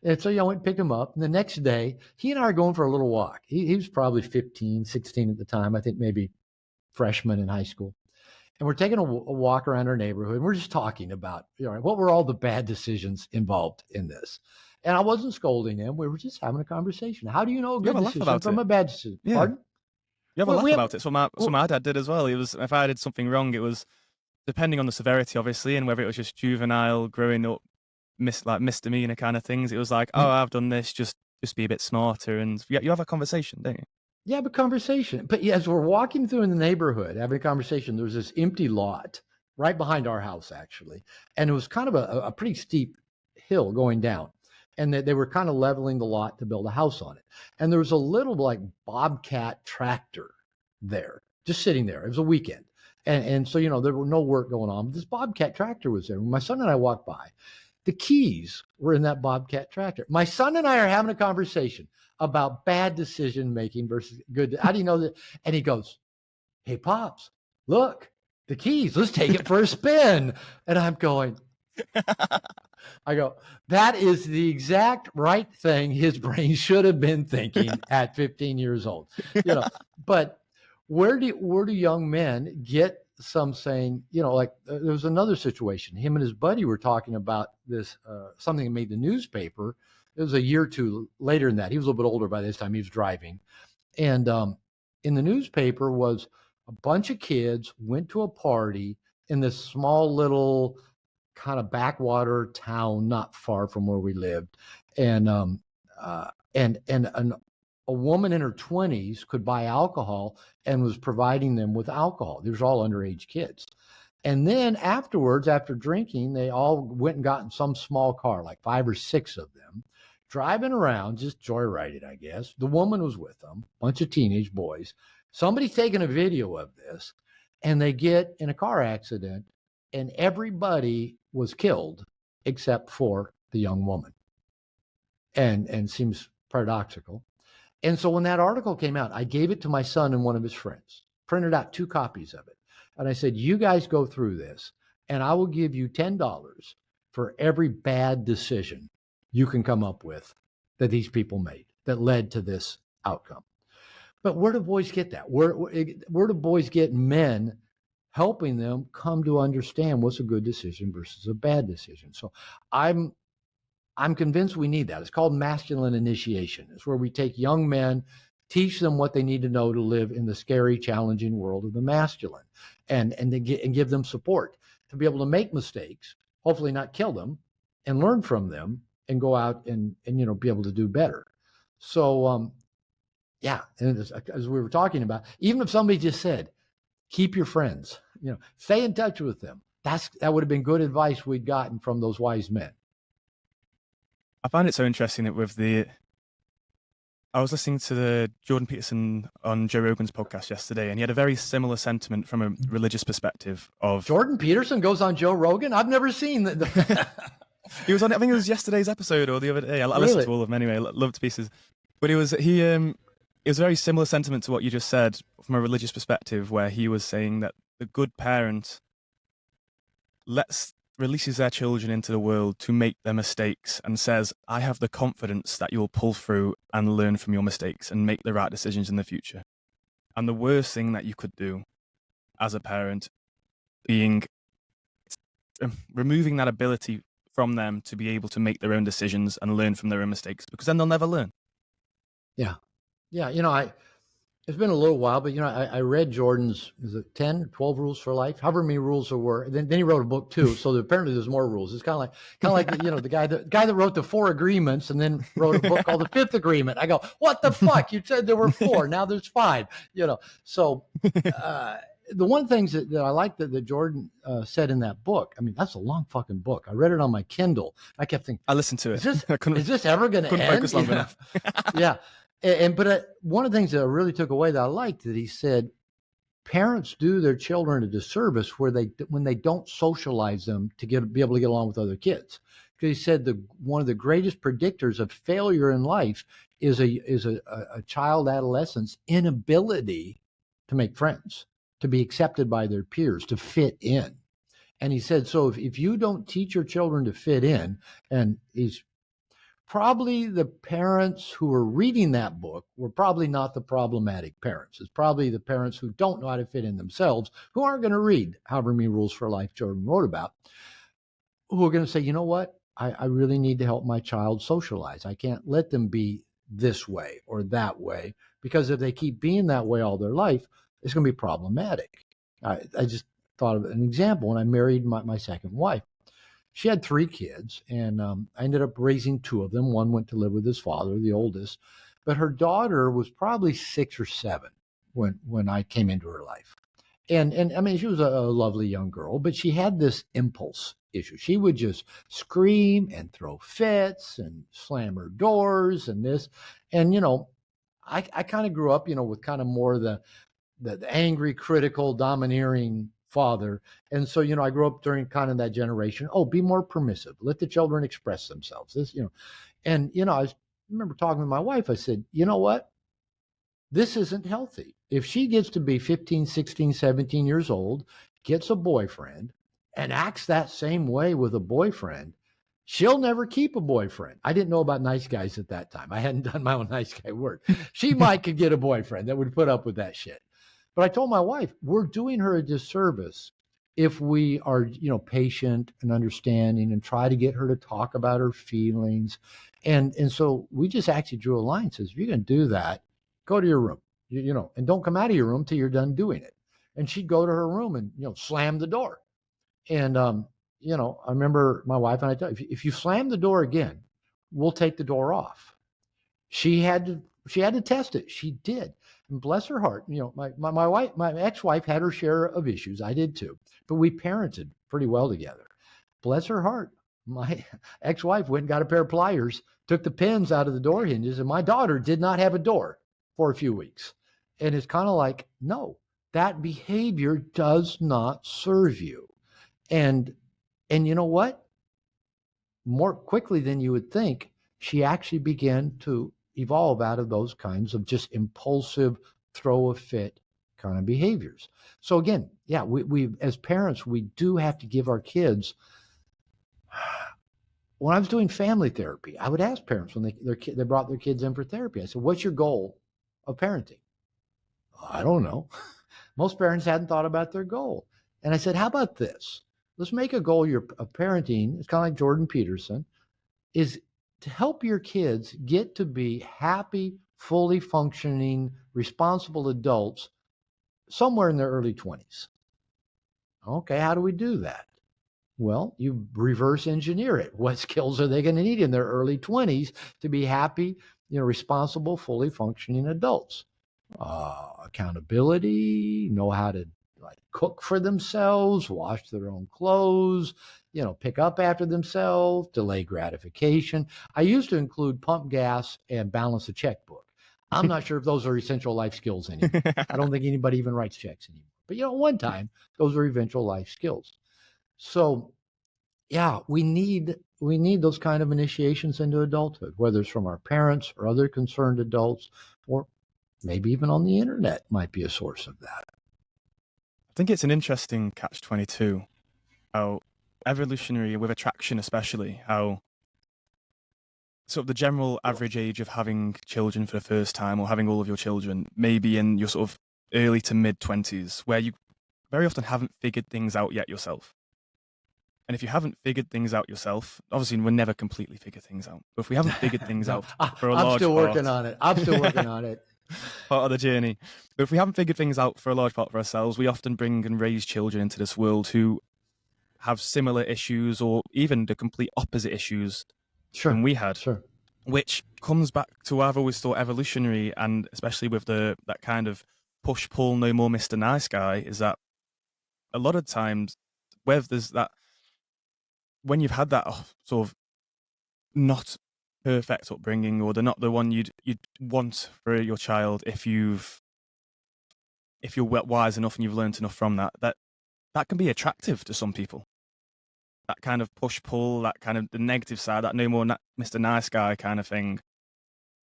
And so I went and picked him up. And the next day, he and I are going for a little walk. He was probably 15, 16 at the time. I think maybe freshman in high school. And we're taking a walk around our neighborhood. And we're just talking about, what were all the bad decisions involved in this? And I wasn't scolding him. We were just having a conversation. How do you know a good decision from a bad decision? Yeah. Pardon? You have a laugh about it. So my dad did as well. It was, if I did something wrong, it was depending on the severity, obviously, and whether it was just juvenile, growing up, misdemeanor kind of things. It was like, oh, I've done this. Just be a bit smarter, and you have a conversation, don't you? You have a conversation. But as we're walking through in the neighborhood, having a conversation, there was this empty lot right behind our house, actually. And it was kind of a pretty steep hill going down. And they were kind of leveling the lot to build a house on it. And there was a little like Bobcat tractor there, just sitting there. It was a weekend. And so, there were no work going on. But this Bobcat tractor was there. When my son and I walked by, the keys were in that Bobcat tractor. My son and I are having a conversation about bad decision making versus good. How do you know that? And he goes, "Hey, Pops, look, the keys. Let's take it for a spin." And I'm going, I go, that is the exact right thing his brain should have been thinking at 15 years old. But where do young men get some saying, like there was another situation. Him and his buddy were talking about this, something that made the newspaper. It was a year or two later than that. He was a little bit older by this time. He was driving. And in the newspaper was a bunch of kids went to a party in this small little kind of backwater town not far from where we lived. And a woman in her 20s could buy alcohol and was providing them with alcohol. These were all underage kids. And then afterwards, after drinking, they all went and got in some small car, like 5 or 6 of them, driving around, just joyriding, I guess. The woman was with them, a bunch of teenage boys. Somebody's taking a video of this, and they get in a car accident, and everybody was killed except for the young woman. And seems paradoxical. And so when that article came out, I gave it to my son and one of his friends, printed out 2 copies of it. And I said, you guys go through this, and I will give you $10 for every bad decision you can come up with that these people made that led to this outcome. But where do boys get that? Where do boys get men helping them come to understand what's a good decision versus a bad decision? So I'm convinced we need that. It's called masculine initiation. It's where we take young men, teach them what they need to know to live in the scary, challenging world of the masculine, and give them support to be able to make mistakes, hopefully not kill them, and learn from them, and go out and be able to do better. So yeah, and as we were talking about, even if somebody just said, keep your friends, stay in touch with them, that would have been good advice we'd gotten from those wise men. I find it so interesting that I was listening to the Jordan Peterson on Joe Rogan's podcast yesterday, and he had a very similar sentiment from a religious perspective of... Jordan Peterson goes on Joe Rogan? I've never seen that. He was on, I think it was yesterday's episode or the other day. I listened to all of them anyway, loved pieces. But it was a very similar sentiment to what you just said from a religious perspective, where he was saying that the good parent releases their children into the world to make their mistakes and says, I have the confidence that you'll pull through and learn from your mistakes and make the right decisions in the future. And the worst thing that you could do as a parent being removing that ability from them to be able to make their own decisions and learn from their own mistakes, because then they'll never learn. Yeah. It's been a little while, but I read Jordan's, is it 10, 12 rules for life? However many rules there were. Then he wrote a book too. So apparently there's more rules. It's kind of like the guy that wrote the 4 agreements and then wrote a book called The Fifth Agreement. I go, what the fuck? You said there were 4. Now there's 5. So the one things that I like that Jordan said in that book, I mean, that's a long fucking book. I read it on my Kindle. I kept thinking, I listened to it. Is this ever going to end? Couldn't focus long enough. Yeah. But one of the things that I really took away that I liked, that he said, parents do their children a disservice when they don't socialize them to be able to get along with other kids. Because he said one of the greatest predictors of failure in life is a child adolescent's inability to make friends, to be accepted by their peers, to fit in. And he said, so if you don't teach your children to fit in, and he's probably the parents who were reading that book were probably not the problematic parents. It's probably the parents who don't know how to fit in themselves, who aren't going to read however many rules for life Jordan wrote about, who are going to say, you know what? I really need to help my child socialize. I can't let them be this way or that way, because if they keep being that way all their life, it's going to be problematic. I just thought of an example when I married my second wife. She had 3 kids, and I ended up raising 2 of them. One went to live with his father, the oldest. but her daughter was probably 6 or 7 when I came into her life. And I mean, she was a lovely young girl, but she had this impulse issue. She would just scream and throw fits and slam her doors and this. And, I kind of grew up, with kind of more the angry, critical, domineering father. And so, I grew up during kind of that generation. Oh, be more permissive. Let the children express themselves. And, I remember talking to my wife. I said, you know what? This isn't healthy. If she gets to be 15, 16, 17 years old, gets a boyfriend, and acts that same way with a boyfriend, she'll never keep a boyfriend. I didn't know about nice guys at that time. I hadn't done my own nice guy work. She could get a boyfriend that would put up with that shit. But I told my wife, we're doing her a disservice if we are, patient and understanding and try to get her to talk about her feelings. And so we just actually drew a line, says, if you're going to do that, go to your room, and don't come out of your room till you're done doing it. And she'd go to her room and, slam the door. And, I remember my wife and I told, if you slam the door again, we'll take the door off. She had to test it. She did. And bless her heart, my wife, my ex-wife had her share of issues. I did too, but we parented pretty well together. Bless her heart. My ex-wife went and got a pair of pliers, took the pins out of the door hinges, and my daughter did not have a door for a few weeks. And it's kind of like, no, that behavior does not serve you. And you know what? More quickly than you would think, she actually began to evolve out of those kinds of just impulsive, throw a fit kind of behaviors. So again, yeah, we as parents, we do have to give our kids. When I was doing family therapy, I would ask parents when they brought their kids in for therapy. I said, "What's your goal of parenting?" I don't know. Most parents hadn't thought about their goal. And I said, how about this? Let's make a goal of parenting. It's kind of like Jordan Peterson, is to help your kids get to be happy, fully functioning, responsible adults somewhere in their early 20s. Okay, how do we do that? Well, you reverse engineer it. What skills are they going to need in their early 20s to be happy, responsible, fully functioning adults? Accountability, know how to cook for themselves, wash their own clothes, pick up after themselves, delay gratification. I used to include pump gas and balance a checkbook. I'm not sure if those are essential life skills anymore. I don't think anybody even writes checks anymore. But one time, those are eventual life skills. So, yeah, we need those kind of initiations into adulthood, whether it's from our parents or other concerned adults, or maybe even on the internet might be a source of that. I think it's an interesting catch-22, how evolutionary, with attraction especially, how sort of the general average age of having children for the first time, or having all of your children, maybe in your sort of early to mid-20s, where you very often haven't figured things out yet yourself. And if you haven't figured things out yourself, obviously we'll never completely figure things out. But if we haven't figured things out for a large part... I'm still working on it. Part of the journey. But if we haven't figured things out for a large part for ourselves, we often bring and raise children into this world who have similar issues, or even the complete opposite issues than we had. Sure. Which comes back to what I've always thought evolutionary, and especially with that kind of push-pull, no more Mr. Nice Guy, is that a lot of times, whether there's that, when you've had that sort of not perfect upbringing, or they're not the one you'd want for your child, if you're wise enough and you've learned enough from that can be attractive to some people. That kind of push-pull, that kind of the negative side, that no more Mr. Nice Guy kind of thing,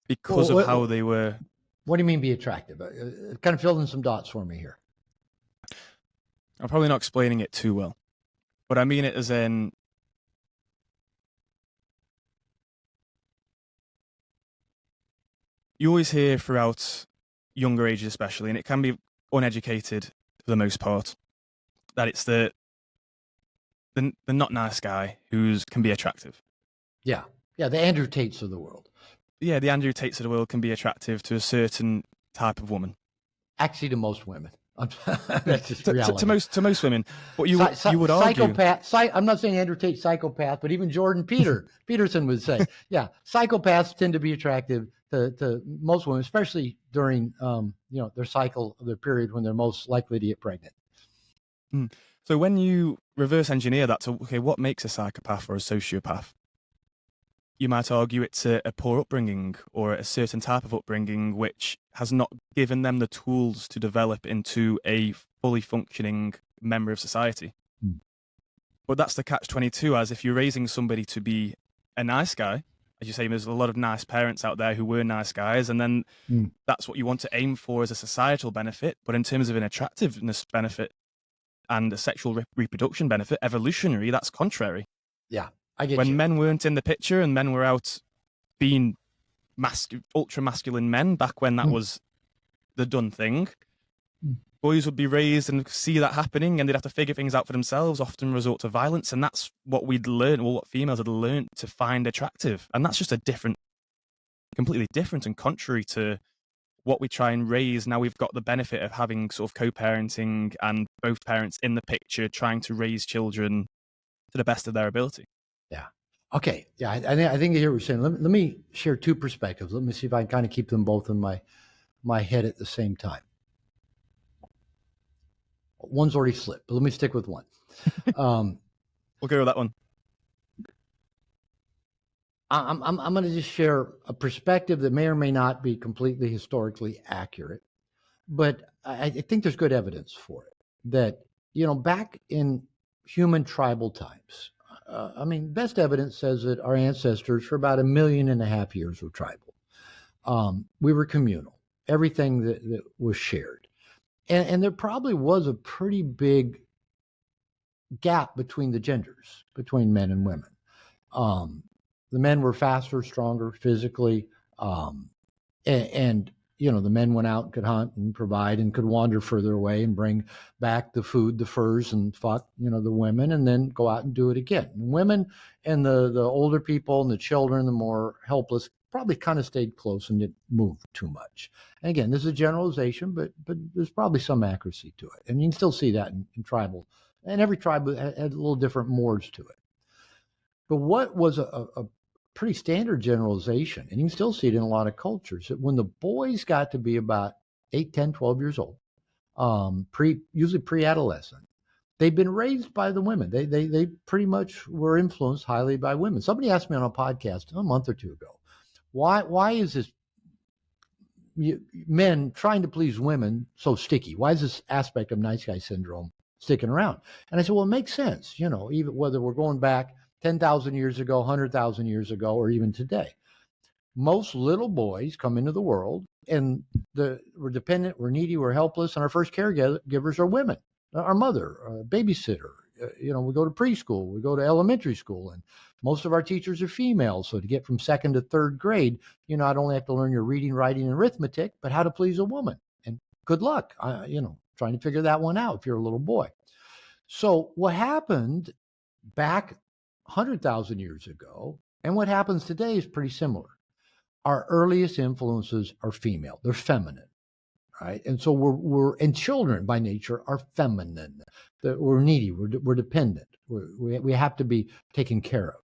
because of how they were. What do you mean be attractive? Kind of fill in some dots for me here. I'm probably not explaining it too well, but I mean it as in, you always hear throughout younger ages especially, and it can be uneducated for the most part, that it's the not nice guy who can be attractive. Yeah, the Andrew Tates of the world. Yeah, the Andrew Tates of the world can be attractive to a certain type of woman. Actually, to most women. That's just reality. To most women, but you would argue psychopath. I'm not saying Andrew Tate psychopath, but even Jordan Peterson would say, yeah, psychopaths tend to be attractive to most women, especially during their cycle, their period when they're most likely to get pregnant. So when you reverse engineer that to, okay, what makes a psychopath or a sociopath? You might argue it's a poor upbringing or a certain type of upbringing which has not given them the tools to develop into a fully functioning member of society. But that's the catch-22, as if you're raising somebody to be a nice guy, as you say, there's a lot of nice parents out there who were nice guys, and then that's what you want to aim for as a societal benefit. But in terms of an attractiveness benefit and a sexual reproduction benefit, evolutionary, that's contrary. Yeah. When men weren't in the picture and men were out being ultra masculine men back when that was the done thing, boys would be raised and see that happening, and they'd have to figure things out for themselves, often resort to violence. And that's what we'd learned, or what females had learned to find attractive. And that's just completely different and contrary to what we try and raise. Now we've got the benefit of having sort of co-parenting and both parents in the picture, trying to raise children to the best of their ability. Yeah. Okay. Yeah. I think I hear what you're saying. Let me share two perspectives. Let me see if I can kind of keep them both in my head at the same time. One's already slipped, but let me stick with one. We'll go with that one. I'm going to just share a perspective that may or may not be completely historically accurate, but I think there's good evidence for it. That, back in human tribal times, best evidence says that our ancestors for about 1.5 million years were tribal. We were communal. Everything that was shared. And there probably was a pretty big gap between the genders, between men and women. The men were faster, stronger physically. And the men went out and could hunt and provide and could wander further away and bring back the food, the furs, and fuck, the women, and then go out and do it again. And women and the older people and the children, the more helpless, probably kind of stayed close and didn't move too much. And again, this is a generalization, but there's probably some accuracy to it. And you can still see that in tribal. And every tribe had a little different mores to it. But what was a pretty standard generalization, and you can still see it in a lot of cultures, that when the boys got to be about 8, 10, 12 years old, usually pre-adolescent, they'd been raised by the women. They pretty much were influenced highly by women. Somebody asked me on a podcast a month or two ago, why is this men trying to please women so sticky? Why is this aspect of nice guy syndrome sticking around? And I said, well, it makes sense, even whether we're going back 10,000 years ago, 100,000 years ago, or even today. Most little boys come into the world and we're dependent, we're needy, we're helpless, and our first caregivers are women, our mother, a babysitter. We go to preschool, we go to elementary school, and most of our teachers are female. So to get from 2nd to 3rd grade, you not only have to learn your reading, writing, and arithmetic, but how to please a woman. And good luck, trying to figure that one out if you're a little boy. So what happened back 100,000 years ago and what happens today is pretty similar. Our earliest influences are female. They're feminine, right? And so and children by nature are feminine. We're needy. We're dependent. We have to be taken care of.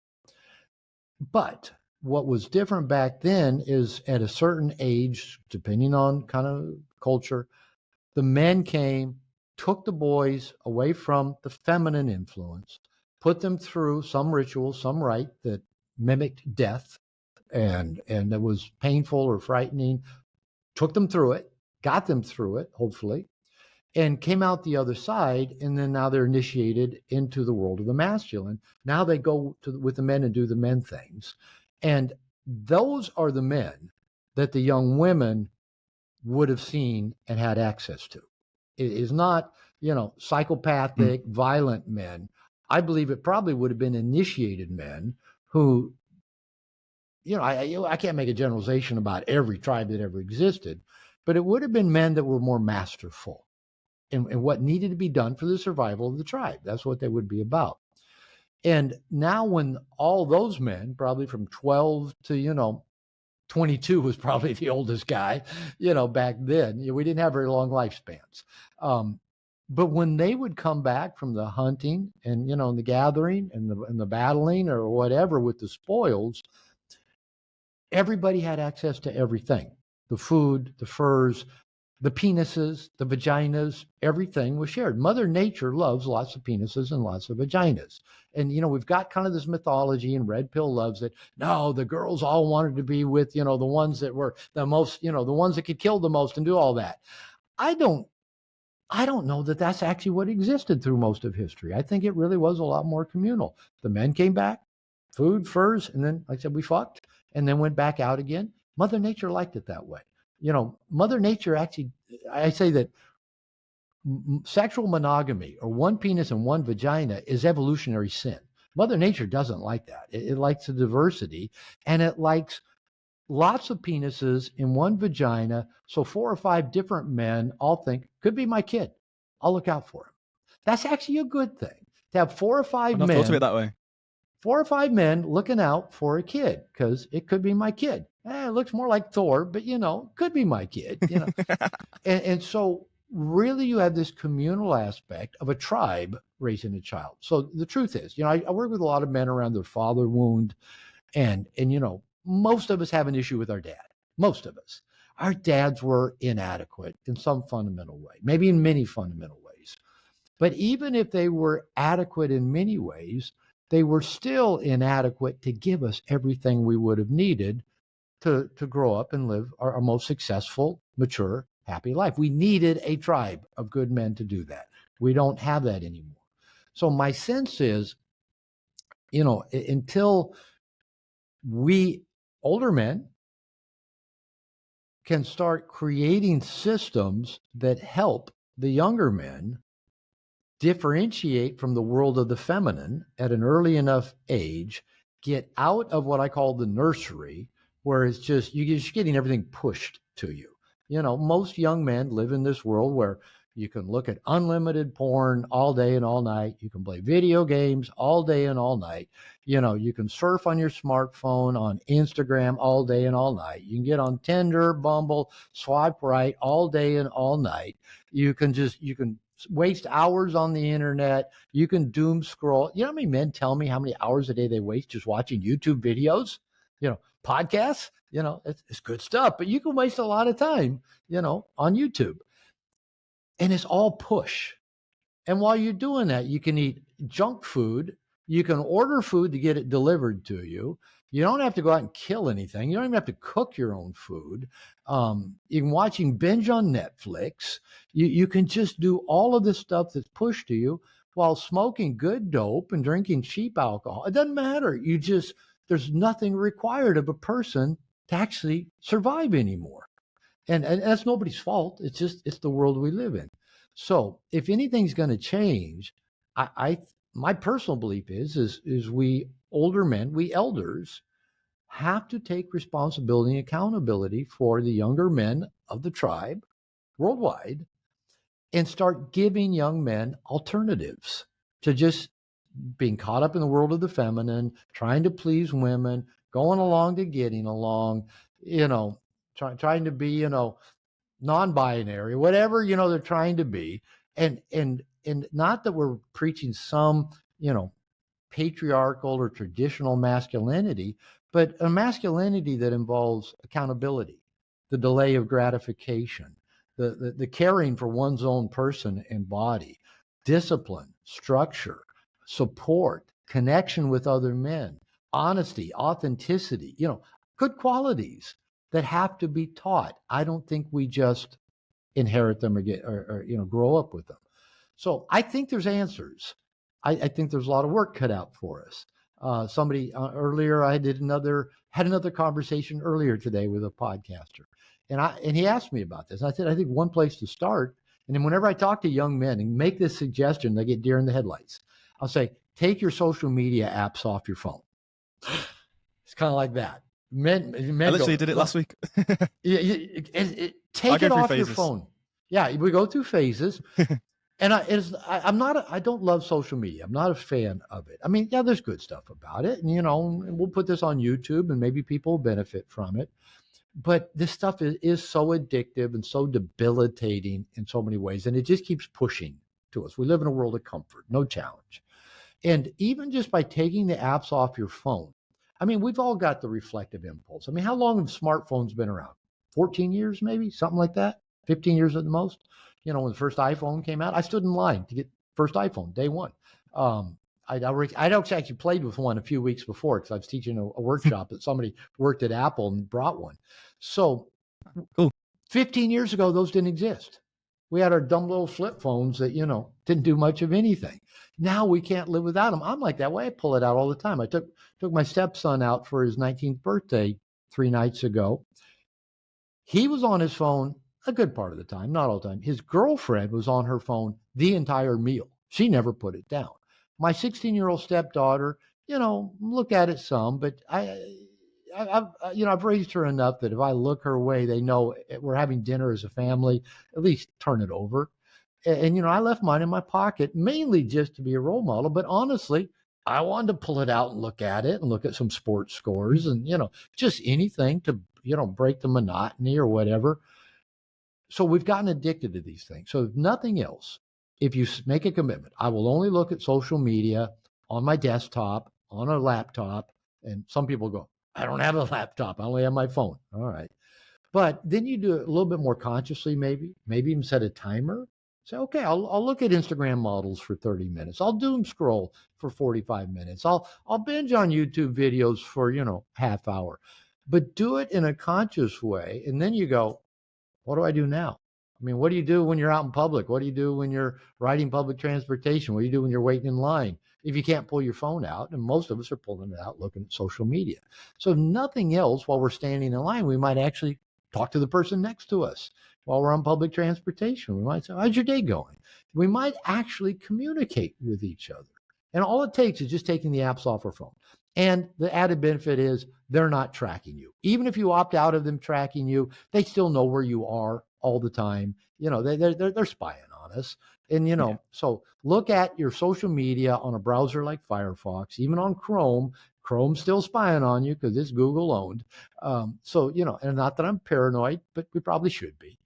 But what was different back then is at a certain age, depending on kind of culture, the men came, took the boys away from the feminine influence, put them through some ritual, some rite that mimicked death and that was painful or frightening, took them through it, got them through it, hopefully, and came out the other side. And then now they're initiated into the world of the masculine. Now they go with the men and do the men things. And those are the men that the young women would have seen and had access to. It is not, psychopathic, violent men. I believe it probably would have been initiated men who, I can't make a generalization about every tribe that ever existed, but it would have been men that were more masterful in what needed to be done for the survival of the tribe. That's what they would be about. And now when all those men, probably from 12 to, 22 was probably the oldest guy, back then. We didn't have very long lifespans. But when they would come back from the hunting and, and the gathering and the battling or whatever with the spoils, everybody had access to everything. The food, the furs, the penises, the vaginas, everything was shared. Mother Nature loves lots of penises and lots of vaginas. And, we've got kind of this mythology, and Red Pill loves it. No, the girls all wanted to be with, the ones that were the most, the ones that could kill the most and do all that. I don't know that that's actually what existed through most of history. I think it really was a lot more communal. The men came back, food, furs, and then, like I said, we fucked and then went back out again. Mother Nature liked it that way. Mother Nature actually, I say that sexual monogamy or one penis and one vagina is evolutionary sin. Mother Nature doesn't like that. It likes the diversity, and it likes lots of penises in one vagina. So 4 or 5 different men all think, could be my kid. I'll look out for him. That's actually a good thing to have 4 or 5 men. I've thought of it that way. 4 or 5 men looking out for a kid, because it could be my kid. It looks more like Thor, but could be my kid. And so really you have this communal aspect of a tribe raising a child. So the truth is, I work with a lot of men around their father wound, and most of us have an issue with our dad. Most of us. Our dads were inadequate in some fundamental way, maybe in many fundamental ways. But even if they were adequate in many ways, they were still inadequate to give us everything we would have needed to grow up and live our most successful, mature, happy life. We needed a tribe of good men to do that. We don't have that anymore. So my sense is, until we older men can start creating systems that help the younger men differentiate from the world of the feminine at an early enough age, get out of what I call the nursery, where it's just, you're just getting everything pushed to you. Most young men live in this world where you can look at unlimited porn all day and all night. You can play video games all day and all night. You can surf on your smartphone, on Instagram all day and all night. You can get on Tinder, Bumble, swipe right all day and all night. You can waste hours on the internet. You can doom scroll. You know how many men tell me how many hours a day they waste just watching YouTube videos, podcasts? It's good stuff, but you can waste a lot of time, on YouTube. And it's all push. And while you're doing that, you can eat junk food. You can order food to get it delivered to you. You don't have to go out and kill anything. You don't even have to cook your own food. You can watching binge on Netflix. You can just do all of this stuff that's pushed to you while smoking good dope and drinking cheap alcohol. It doesn't matter. There's nothing required of a person to actually survive anymore. And that's nobody's fault. It's the world we live in. So if anything's going to change, my personal belief is we older men, we elders, have to take responsibility and accountability for the younger men of the tribe worldwide, and start giving young men alternatives to just being caught up in the world of the feminine, trying to please women, going along to getting along, trying to be, non-binary, whatever, they're trying to be. And not that we're preaching some, patriarchal or traditional masculinity, but a masculinity that involves accountability, the delay of gratification, the caring for one's own person and body, discipline, structure, support, connection with other men, honesty, authenticity, good qualities that have to be taught. I don't think we just inherit them or grow up with them. So I think there's answers. I think there's a lot of work cut out for us. Somebody earlier, I had another conversation earlier today with a podcaster, and he asked me about this. And I said, I think one place to start, and then whenever I talk to young men and make this suggestion, they get deer in the headlights. I'll say, take your social media apps off your phone. It's kind of like that. Men I literally did it last week. Take it off your phone. Yeah, we go through phases. And I don't love social media. I'm not a fan of it. I mean, yeah, there's good stuff about it, and and we'll put this on YouTube, and maybe people will benefit from it. But this stuff is so addictive and so debilitating in so many ways, and it just keeps pushing to us. We live in a world of comfort, no challenge. And even just by taking the apps off your phone, I mean, we've all got the reflective impulse. I mean, how long have smartphones been around? 14 years, maybe something like that. 15 years at the most. When the first iPhone came out, I stood in line to get first iPhone day one. I'd actually played with one a few weeks before because I was teaching a workshop that somebody worked at Apple and brought one. So Cool. 15 years ago, those didn't exist. We had our dumb little flip phones that, didn't do much of anything. Now we can't live without them. I'm like that way. I pull it out all the time. I took my stepson out for his 19th birthday 3 nights ago. He was on his phone a good part of the time, not all the time. His girlfriend was on her phone the entire meal. She never put it down. My 16-year-old stepdaughter, look at it some, but I've raised her enough that if I look her way, they know we're having dinner as a family, at least turn it over. And I left mine in my pocket mainly just to be a role model. But honestly, I wanted to pull it out and look at it and look at some sports scores and, just anything to, break the monotony or whatever. So we've gotten addicted to these things. So if nothing else, if you make a commitment, I will only look at social media on my desktop, on a laptop. And some people go, I don't have a laptop. I only have my phone. All right. But then you do it a little bit more consciously, maybe even set a timer. Say, okay, I'll look at Instagram models for 30 minutes. I'll doom scroll for 45 minutes. I'll binge on YouTube videos for, half hour. But do it in a conscious way. And then you go, what do I do now? I mean, what do you do when you're out in public? What do you do when you're riding public transportation? What do you do when you're waiting in line? If you can't pull your phone out, and most of us are pulling it out looking at social media. So if nothing else, while we're standing in line, we might actually talk to the person next to us. While we're on public transportation, we might say, how's your day going? We might actually communicate with each other. And all it takes is just taking the apps off our phone. And the added benefit is they're not tracking you. Even if you opt out of them tracking you, they still know where you are all the time. They're spying on us. And, so look at your social media on a browser like Firefox, even on Chrome. Chrome's still spying on you because it's Google owned. And not that I'm paranoid, but we probably should be.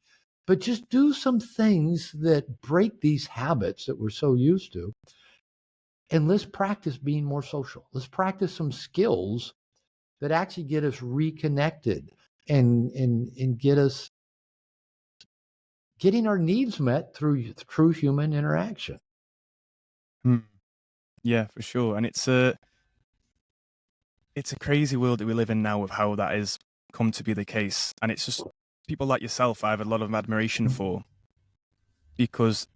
But just do some things that break these habits that we're so used to. And let's practice being more social. Let's practice some skills that actually get us reconnected and get us getting our needs met through true human interaction. Yeah, for sure. And it's a crazy world that we live in now of how that has come to be the case. And it's just people like yourself I have a lot of admiration for, because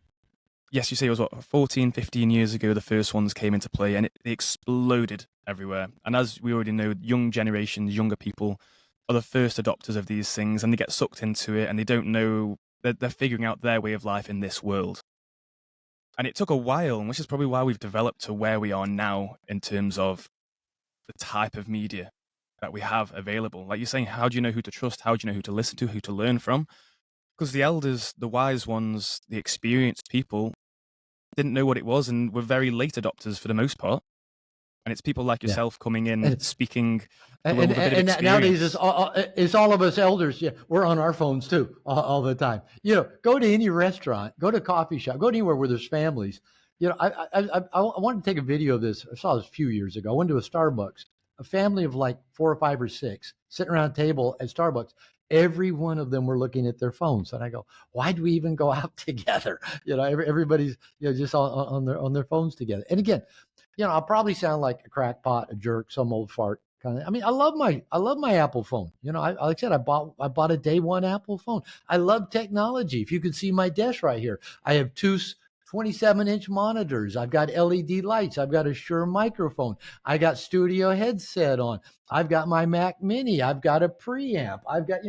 yes, you say it was 14, 15 years ago the first ones came into play, and it exploded everywhere. And as we already know, young generations, younger people are the first adopters of these things, and they get sucked into it, and they don't know that they're figuring out their way of life in this world. And it took a while, which is probably why we've developed to where we are now in terms of the type of media that we have available. Like you're saying, how do you know who to trust? How do you know who to listen to, who to learn from? Because the elders, the wise ones, the experienced people didn't know what it was and were very late adopters for the most part. And it's people like yourself coming in, speaking with a bit of experience. Nowadays, it's all of us elders. Yeah, we're on our phones too all the time. Go to any restaurant, go to a coffee shop, go anywhere where there's families. I wanted to take a video of this. I saw this a few years ago. I went to a Starbucks, a family of like 4 or 5 or 6 sitting around a table at Starbucks. Every one of them were looking at their phones, and I go, "Why do we even go out together?" Everybody's just on their phones together. And again, I'll probably sound like a crackpot, a jerk, some old fart kind of. I mean, I love my Apple phone. Like I said, I bought a day one Apple phone. I love technology. If you could see my desk right here, I have 2 27-inch monitors. I've got LED lights. I've got a Shure microphone. I got studio headset on. I've got my Mac Mini. I've got a preamp. I've got,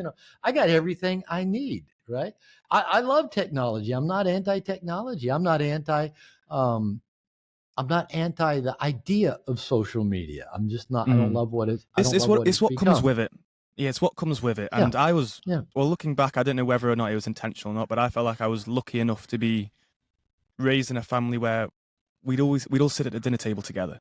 I got everything I need, right? I love technology. I'm not anti-technology. I'm not anti the idea of social media. I'm just not. I don't love what it. It's what comes with it. Yeah, it's what comes with it. And I was, well, looking back, I don't know whether or not it was intentional or not, but I felt like I was lucky enough to be raised in a family where we'd all sit at the dinner table together.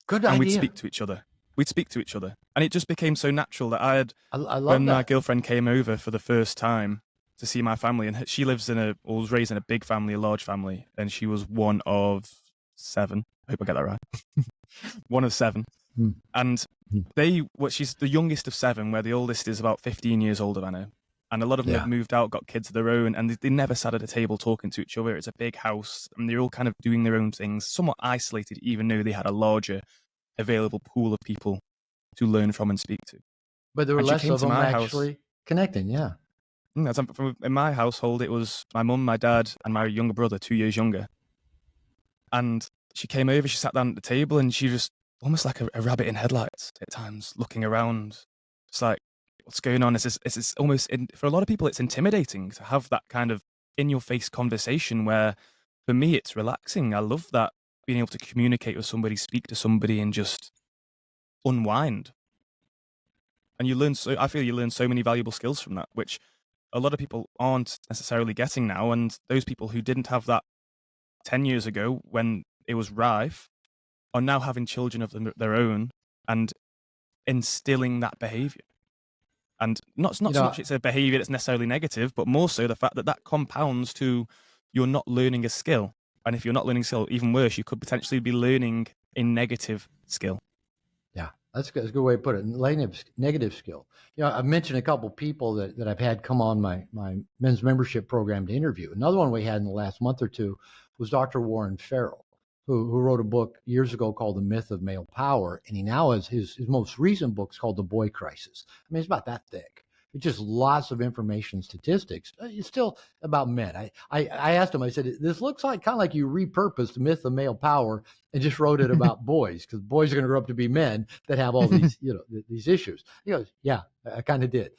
Good and idea. we'd speak to each other. And it just became so natural that I love when that. my girlfriend came over for the first time to see my family, and she lives was raised in a big family, a large family, and she was one of 7. I hope I get that right. One of 7. Hmm. And she's the youngest of 7, where the oldest is about 15 years older than her. And a lot of them have moved out, got kids of their own, and they never sat at a table talking to each other. It's a big house, and they're all kind of doing their own things, somewhat isolated, even though they had a larger available pool of people to learn from and speak to. But there were And she less came of to them my actually connecting. Yeah. In my household, it was my mum, my dad, and my younger brother, 2 years younger. And she came over, she sat down at the table, and she was almost like a rabbit in headlights at times, looking around. It's like, what's going on? It's almost, for a lot of people, it's intimidating to have that kind of in-your-face conversation where, for me, it's relaxing. I love that, being able to communicate with somebody, speak to somebody, and just unwind. And I feel you learn so many valuable skills from that, which a lot of people aren't necessarily getting now. And those people who didn't have that 10 years ago when it was rife are now having children of their own and instilling that behavior. And not so much it's a behavior that's necessarily negative, but more so the fact that compounds to you're not learning a skill. And if you're not learning a skill, even worse, you could potentially be learning a negative skill. Yeah, that's a good way to put it. Negative skill. I've mentioned a couple people that I've had come on my men's membership program to interview. Another one we had in the last month or two was Dr. Warren Farrell, who wrote a book years ago called The Myth of Male Power. And he now has his most recent book's called The Boy Crisis. I mean, it's about that thick. It's just lots of information, statistics. It's still about men. I asked him, I said, this looks like kind of like you repurposed The Myth of Male Power and just wrote it about boys, because boys are going to grow up to be men that have all these, these issues. He goes, yeah, I kind of did.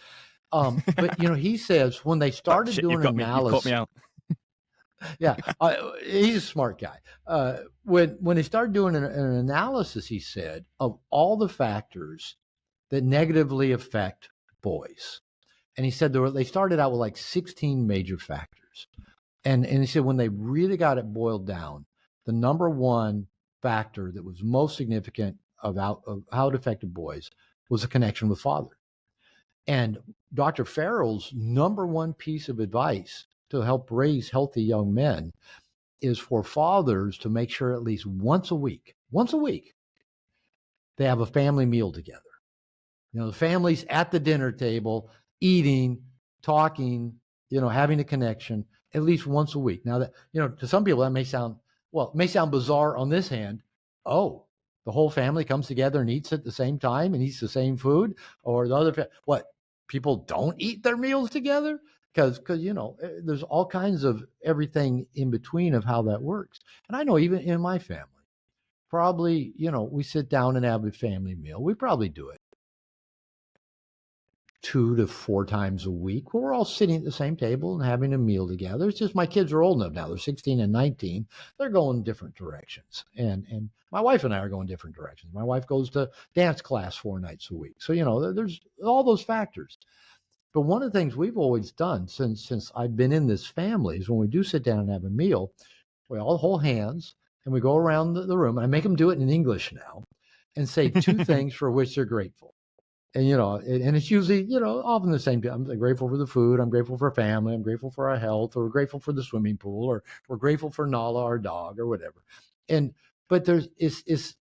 But, he says when they started doing analysis. You caught me out. Yeah, he's a smart guy. When they started doing an analysis, he said, of all the factors that negatively affect boys, and he said they started out with like 16 major factors, and he said when they really got it boiled down, the number one factor that was most significant of how it affected boys was a connection with father. And Dr. Farrell's number one piece of advice to help raise healthy young men is for fathers to make sure at least once a week, they have a family meal together. The family's at the dinner table, eating, talking, having a connection at least once a week. Now that, to some people that may sound bizarre on this hand. Oh, the whole family comes together and eats at the same time and eats the same food, or the other, what, people don't eat their meals together? Because there's all kinds of everything in between of how that works. And I know even in my family, probably, we sit down and have a family meal. We probably do it 2 to 4 times a week where we're all sitting at the same table and having a meal together. It's just my kids are old enough now. They're 16 and 19. They're going different directions. And my wife and I are going different directions. My wife goes to dance class 4 nights a week. So, there's all those factors. But one of the things we've always done since I've been in this family is when we do sit down and have a meal, we all hold hands and we go around the room. And I make them do it in English now and say 2 things for which they're grateful. And, and it's usually, often the same. I'm grateful for the food. I'm grateful for family. I'm grateful for our health, or we're grateful for the swimming pool, or we're grateful for Nala, our dog, or whatever. But it's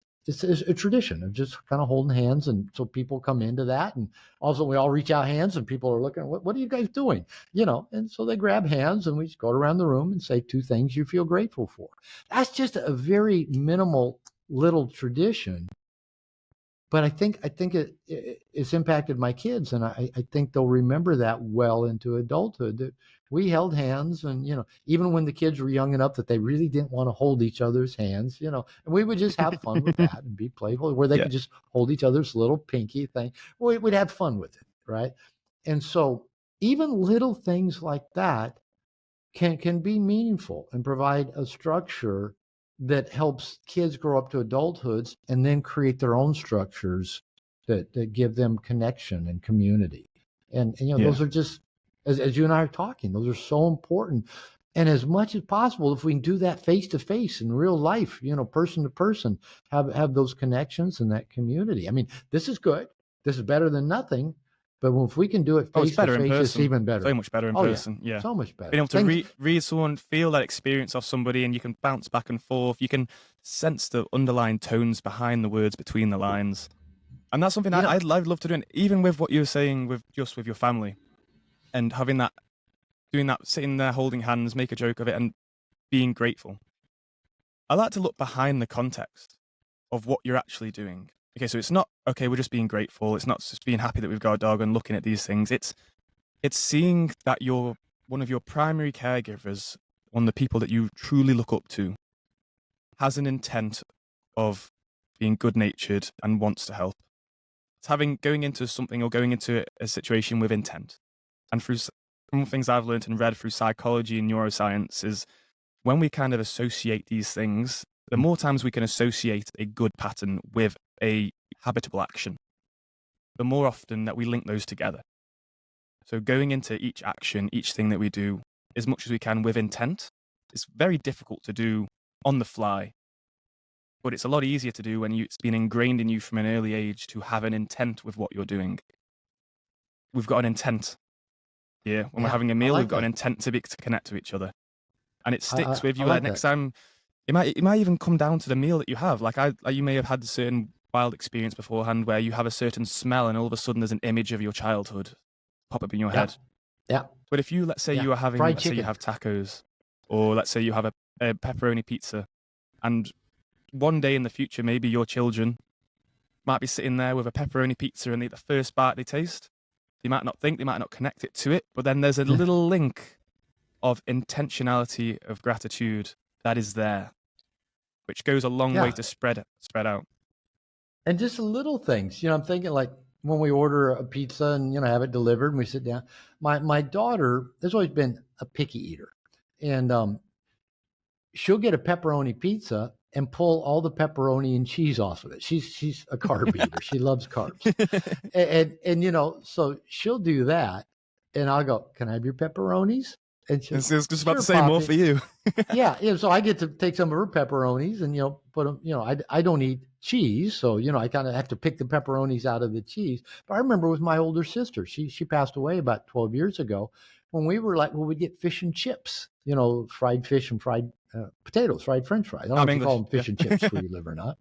a tradition of just kind of holding hands. And so people come into that, and also we all reach out hands and people are looking, what are you guys doing? And so they grab hands and we just go around the room and say 2 things you feel grateful for. That's just a very minimal little tradition. But I think it's impacted my kids, and I think they'll remember that well into adulthood. That we held hands, and even when the kids were young enough that they really didn't want to hold each other's hands, and we would just have fun with that and be playful, where they could just hold each other's little pinky thing. We'd have fun with it, right? And so even little things like that can be meaningful and provide a structure that helps kids grow up to adulthoods and then create their own structures that give them connection and community. And those are just, as you and I are talking, those are so important. And as much as possible, if we can do that face to face in real life, person to person, have those connections and that community. I mean, this is good. This is better than nothing. But if we can do it Oh, it's face to better in face, it's person. even So better. much better in Oh yeah, person. Yeah. so much Being better. able to read someone, feel that experience of somebody, and you can bounce back and forth. You can sense the underlying tones behind the words between the lines. And that's something You know, I'd love to do. And even with what you were saying with your family and having that, doing that, sitting there holding hands, make a joke of it, and being grateful. I like to look behind the context of what you're actually doing. Okay, so it's not okay. We're just being grateful. It's not just being happy that we've got a dog and looking at these things. It's seeing that you're one of your primary caregivers, one of the people that you truly look up to, has an intent of being good natured and wants to help. It's going into something or going into a situation with intent. And from things I've learned and read through psychology and neuroscience is when we kind of associate these things, the more times we can associate a good pattern with a habitable action, the more often that we link those together. So going into each action, each thing that we do, as much as we can with intent, it's very difficult to do on the fly. But it's a lot easier to do when it's been ingrained in you from an early age to have an intent with what you're doing. We've got an intent here. When we're having a meal, we've got an intent to connect to each other. And it sticks with you. Like next time, it might even come down to the meal that you have. Like you may have had a certain wild experience beforehand where you have a certain smell and all of a sudden there's an image of your childhood pop up in your head. Yeah. But if you, let's say you are having, let's say you have tacos, or let's say you have a pepperoni pizza, and one day in the future, maybe your children might be sitting there with a pepperoni pizza and the first bite they taste, they might not think, they might not connect it to it, but then there's a little link of intentionality of gratitude that is there, which goes a long way to spread out. And just little things, I'm thinking like when we order a pizza and, have it delivered and we sit down, my daughter has always been a picky eater, and she'll get a pepperoni pizza and pull all the pepperoni and cheese off of it. She's a carb eater. She loves carbs. And so she'll do that. And I'll go, "Can I have your pepperonis?" And she'll, I was just about to say more for you. Yeah. So I get to take some of her pepperonis and, put them, I don't eat cheese. So, I kind of have to pick the pepperonis out of the cheese. But I remember with my older sister, she passed away about 12 years ago, when we'd get fish and chips, fried fish and fried potatoes, fried French fries. I don't know if you call them fish and chips where you live or not.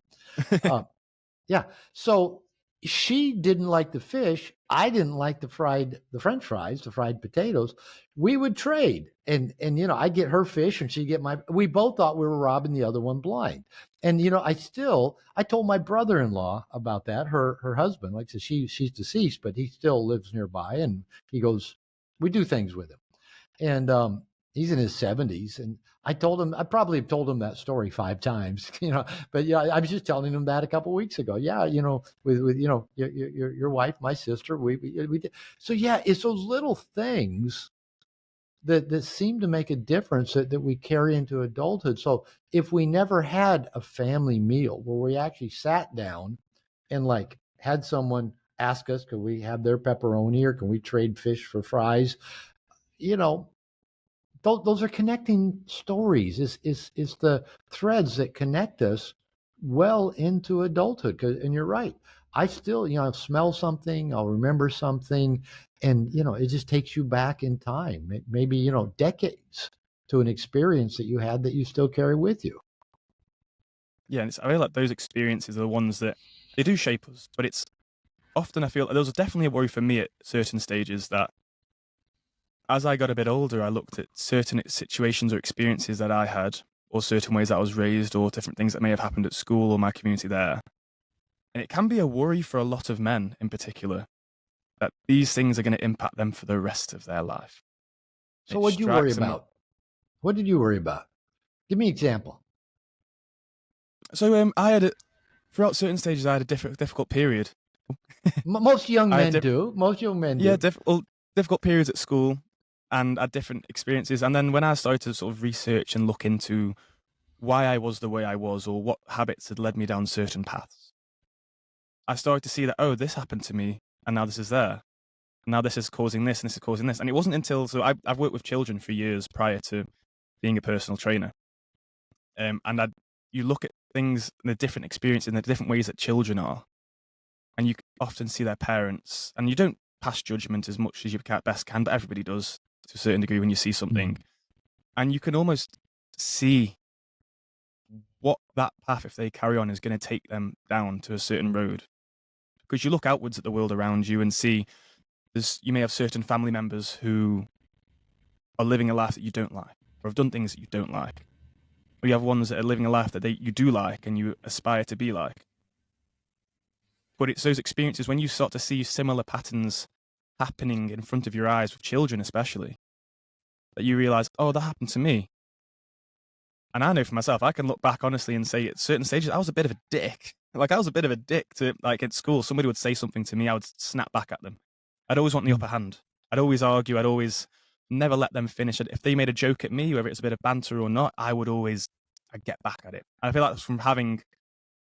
Yeah. So she didn't like the fish. I didn't like the French fries, the fried potatoes. We would trade, and I get her fish and she get my. We both thought we were robbing the other one blind. And I told my brother-in-law about that. Her husband, like I said, she's deceased, but he still lives nearby, and he goes, we do things with him, and he's in his 70s, and I probably have told him that story 5 times, but I was just telling him that a couple of weeks ago. Yeah, with your wife, my sister, we did. So yeah, it's those little things that seem to make a difference that we carry into adulthood. So if we never had a family meal where we actually sat down and like had someone ask us, could we have their pepperoni or can we trade fish for fries? Those are connecting stories. Is the threads that connect us well into adulthood. And you're right. I still, I'll smell something, I'll remember something, and it just takes you back in time, maybe decades, to an experience that you had that you still carry with you. Yeah, and I feel like those experiences are the ones that they do shape us. But it's often, I feel like there was definitely a worry for me at certain stages that as I got a bit older, I looked at certain situations or experiences that I had, or certain ways that I was raised, or different things that may have happened at school or my community there. And it can be a worry for a lot of men in particular, that these things are going to impact them for the rest of their life. So what did you worry about? What did you worry about? Give me an example. So throughout certain stages, I had a difficult period. Most young men do. Most young men do. Yeah, difficult periods at school, and had different experiences. And then when I started to sort of research and look into why I was the way I was, or what habits had led me down certain paths, I started to see that, oh, this happened to me, and now this is there. Now this is causing this, and this is causing this. And it wasn't until, so I've worked with children for years prior to being a personal trainer. And you look at things, the different experiences, and the different ways that children are, and you often see their parents, and you don't pass judgment as much as you best can, but everybody does to a certain degree when you see something, and you can almost see what that path, if they carry on, is going to take them down to a certain road. Because you look outwards at the world around you and see you may have certain family members who are living a life that you don't like, or have done things that you don't like. Or you have ones that are living a life that you do like and you aspire to be like. But it's those experiences when you start to see similar patterns happening in front of your eyes, with children especially, that you realize, oh, that happened to me. And I know for myself, I can look back honestly and say at certain stages, I was a bit of a dick. Like, I was a bit of a dick to, like, at school, somebody would say something to me, I would snap back at them. I'd always want the upper hand. I'd always argue. I'd always never let them finish. If they made a joke at me, whether it's a bit of banter or not, I'd get back at it. And I feel like that's from having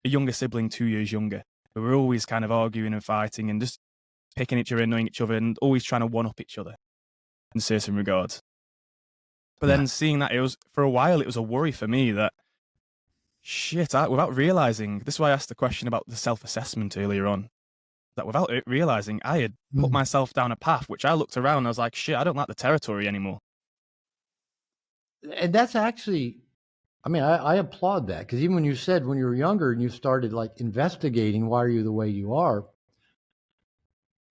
a younger sibling 2 years younger. We were always kind of arguing and fighting and just picking each other, annoying each other, and always trying to one-up each other in certain regards. But then seeing that, for a while, it was a worry for me that, shit, without realizing, this is why I asked the question about the self-assessment earlier on, that without it realizing, I had put myself down a path, which I looked around and I was like, shit, I don't like the territory anymore. And that's actually, I mean, I applaud that, because even when you said when you were younger and you started like investigating why are you the way you are,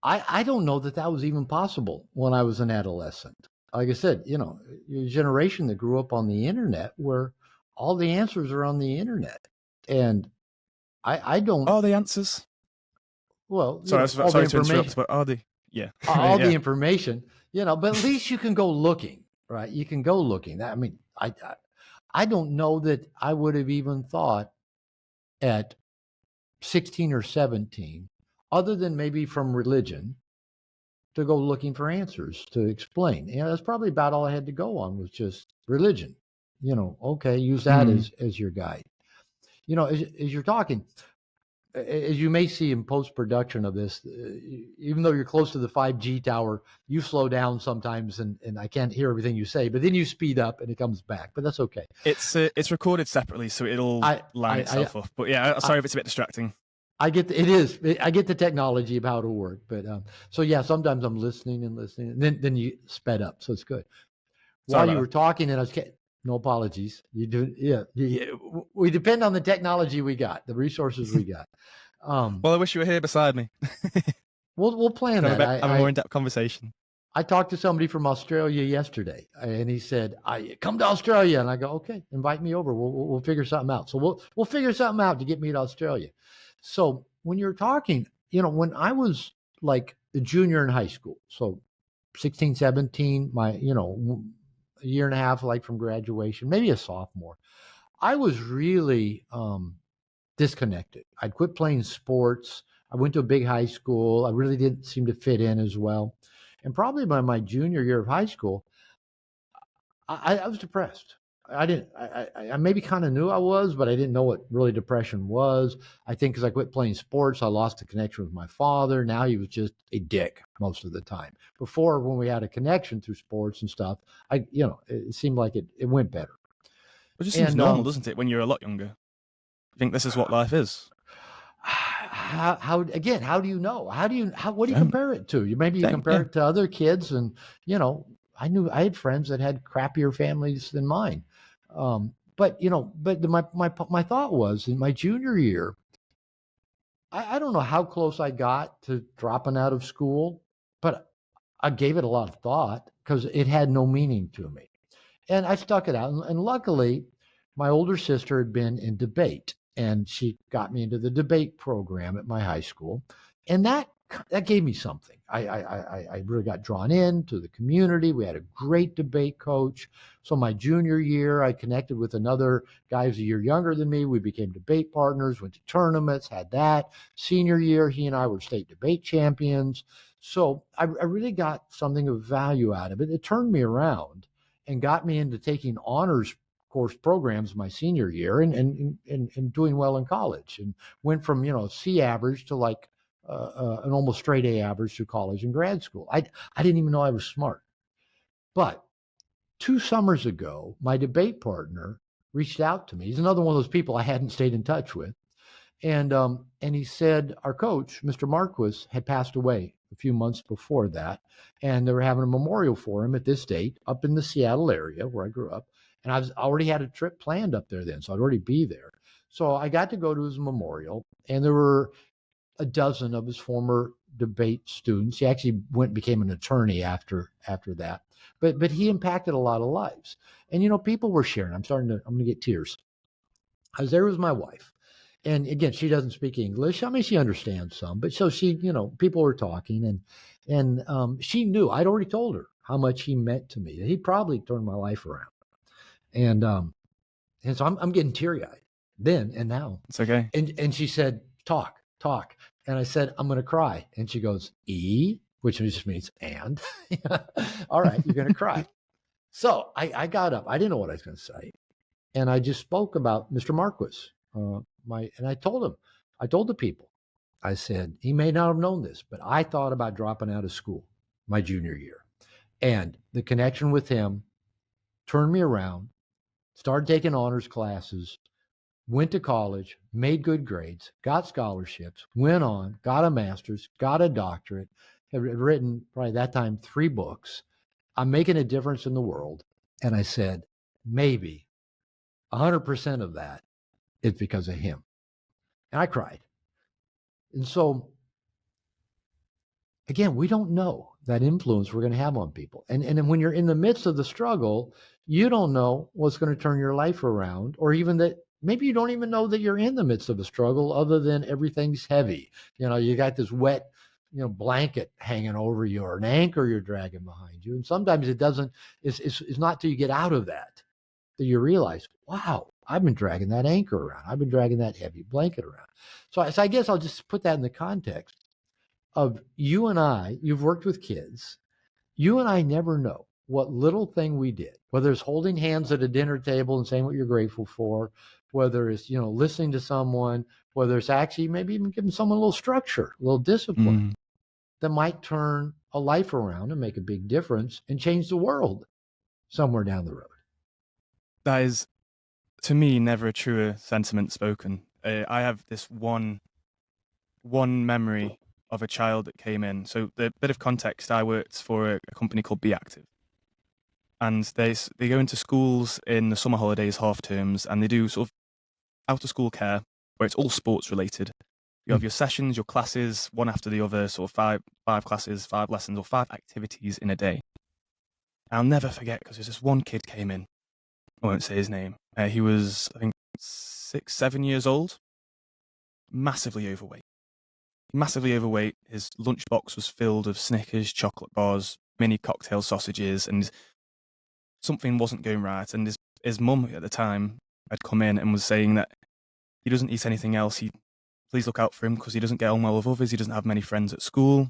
I don't know that was even possible when I was an adolescent. Like I said, your generation that grew up on the internet, where all the answers are on the internet. And I don't. All the answers? Well, sorry to interrupt, but all the information, but at least you can go looking, right? You can go looking. I mean, I don't know that I would have even thought at 16 or 17, other than maybe from religion, to go looking for answers to explain. That's probably about all I had to go on, was just religion. Okay, use that as your guide. As you're talking, as you may see in post-production of this, even though you're close to the 5G tower, you slow down sometimes and I can't hear everything you say, but then you speed up and it comes back, but that's okay. It's recorded separately, so it'll line itself up. But yeah, sorry if it's a bit distracting. I get the technology of how to work, but so yeah, sometimes I'm listening, and then you sped up, so it's good. While you were talking, and no apologies. You do, yeah. We depend on the technology we got, the resources we got. Well, I wish you were here beside me. We'll plan that. Have a more in-depth conversation. I talked to somebody from Australia yesterday, and he said, "I come to Australia," and I go, "Okay, invite me over. We'll figure something out." So we'll figure something out to get me to Australia. So when you're talking, when I was like a junior in high school, so 16, 17, a year and a half like from graduation, maybe a sophomore, I was really disconnected. I'd quit playing sports. I went to a big high school. I really didn't seem to fit in as well. And probably by my junior year of high school, I was depressed. I maybe kind of knew I was, but I didn't know what really depression was. I think because I quit playing sports, I lost the connection with my father. Now he was just a dick most of the time. Before, when we had a connection through sports and stuff, it seemed like it went better. It just seems normal, doesn't it, when you're a lot younger? I think this is what life is. How do you know? What do you compare it to? You compare it to other kids, and I had friends that had crappier families than mine. But my thought was, in my junior year, I don't know how close I got to dropping out of school, but I gave it a lot of thought because it had no meaning to me. And I stuck it out. And luckily, my older sister had been in debate, and she got me into the debate program at my high school. And that gave me something. I really got drawn into the community. We had a great debate coach. So my junior year, I connected with another guy who's a year younger than me. We became debate partners, went to tournaments, had that. Senior year, he and I were state debate champions. So I really got something of value out of it. It turned me around and got me into taking honors course programs my senior year and doing well in college, and went from C average to like an almost straight A average through college and grad school. I didn't even know I was smart. But 2 summers ago, my debate partner reached out to me. He's another one of those people I hadn't stayed in touch with. And he said our coach, Mr. Marquis, had passed away a few months before that, and they were having a memorial for him at this date up in the Seattle area where I grew up. And I was already had a trip planned up there then, so I'd already be there. So I got to go to his memorial, and there were a dozen of his former debate students. He actually went and became an attorney after that. But he impacted a lot of lives. And people were sharing. I'm gonna get tears. I was there with my wife. And again, she doesn't speak English. I mean, she understands some, but so she, people were talking, and she knew I'd already told her how much he meant to me. He probably turned my life around, and so I'm getting teary eyed then and now. It's okay. And she said, "Talk," and I said, "I'm going to cry," and she goes, "E," which just means and. All right, you're going to cry. So I got up. I didn't know what I was going to say, and I just spoke about Mr. Marquis. And I told the people, I said, he may not have known this, but I thought about dropping out of school my junior year. And the connection with him turned me around, started taking honors classes, went to college, made good grades, got scholarships, went on, got a master's, got a doctorate, had written probably that time 3 books. I'm making a difference in the world. And I said, maybe 100% of that is because of him. And I cried. And so, again, we don't know that influence we're going to have on people. And then when you're in the midst of the struggle, you don't know what's going to turn your life around, or even that maybe you don't even know that you're in the midst of a struggle other than everything's heavy. You got this wet, blanket hanging over you, or an anchor you're dragging behind you. And sometimes it's not till you get out of that you realize, wow, I've been dragging that anchor around. I've been dragging that heavy blanket around. So I guess I'll just put that in the context of you and I. You've worked with kids. You and I never know what little thing we did, whether it's holding hands at a dinner table and saying what you're grateful for, whether it's, listening to someone, whether it's actually maybe even giving someone a little structure, a little discipline that might turn a life around and make a big difference and change the world somewhere down the road. That is, to me, never a truer sentiment spoken. I have this one memory of a child that came in. So the bit of context, I worked for a company called Be Active. And they go into schools in the summer holidays, half terms, and they do sort of out of school care where it's all sports related. You have your sessions, your classes, one after the other, sort of five classes, 5 lessons, or 5 activities in a day. And I'll never forget, because there's this one kid came in. I won't say his name. He was, I think, 6, 7 years old. Massively overweight. His lunchbox was filled with Snickers, chocolate bars, mini cocktail sausages, and something wasn't going right. And his mum at the time had come in and was saying that he doesn't eat anything else. Please look out for him because he doesn't get on well with others. He doesn't have many friends at school.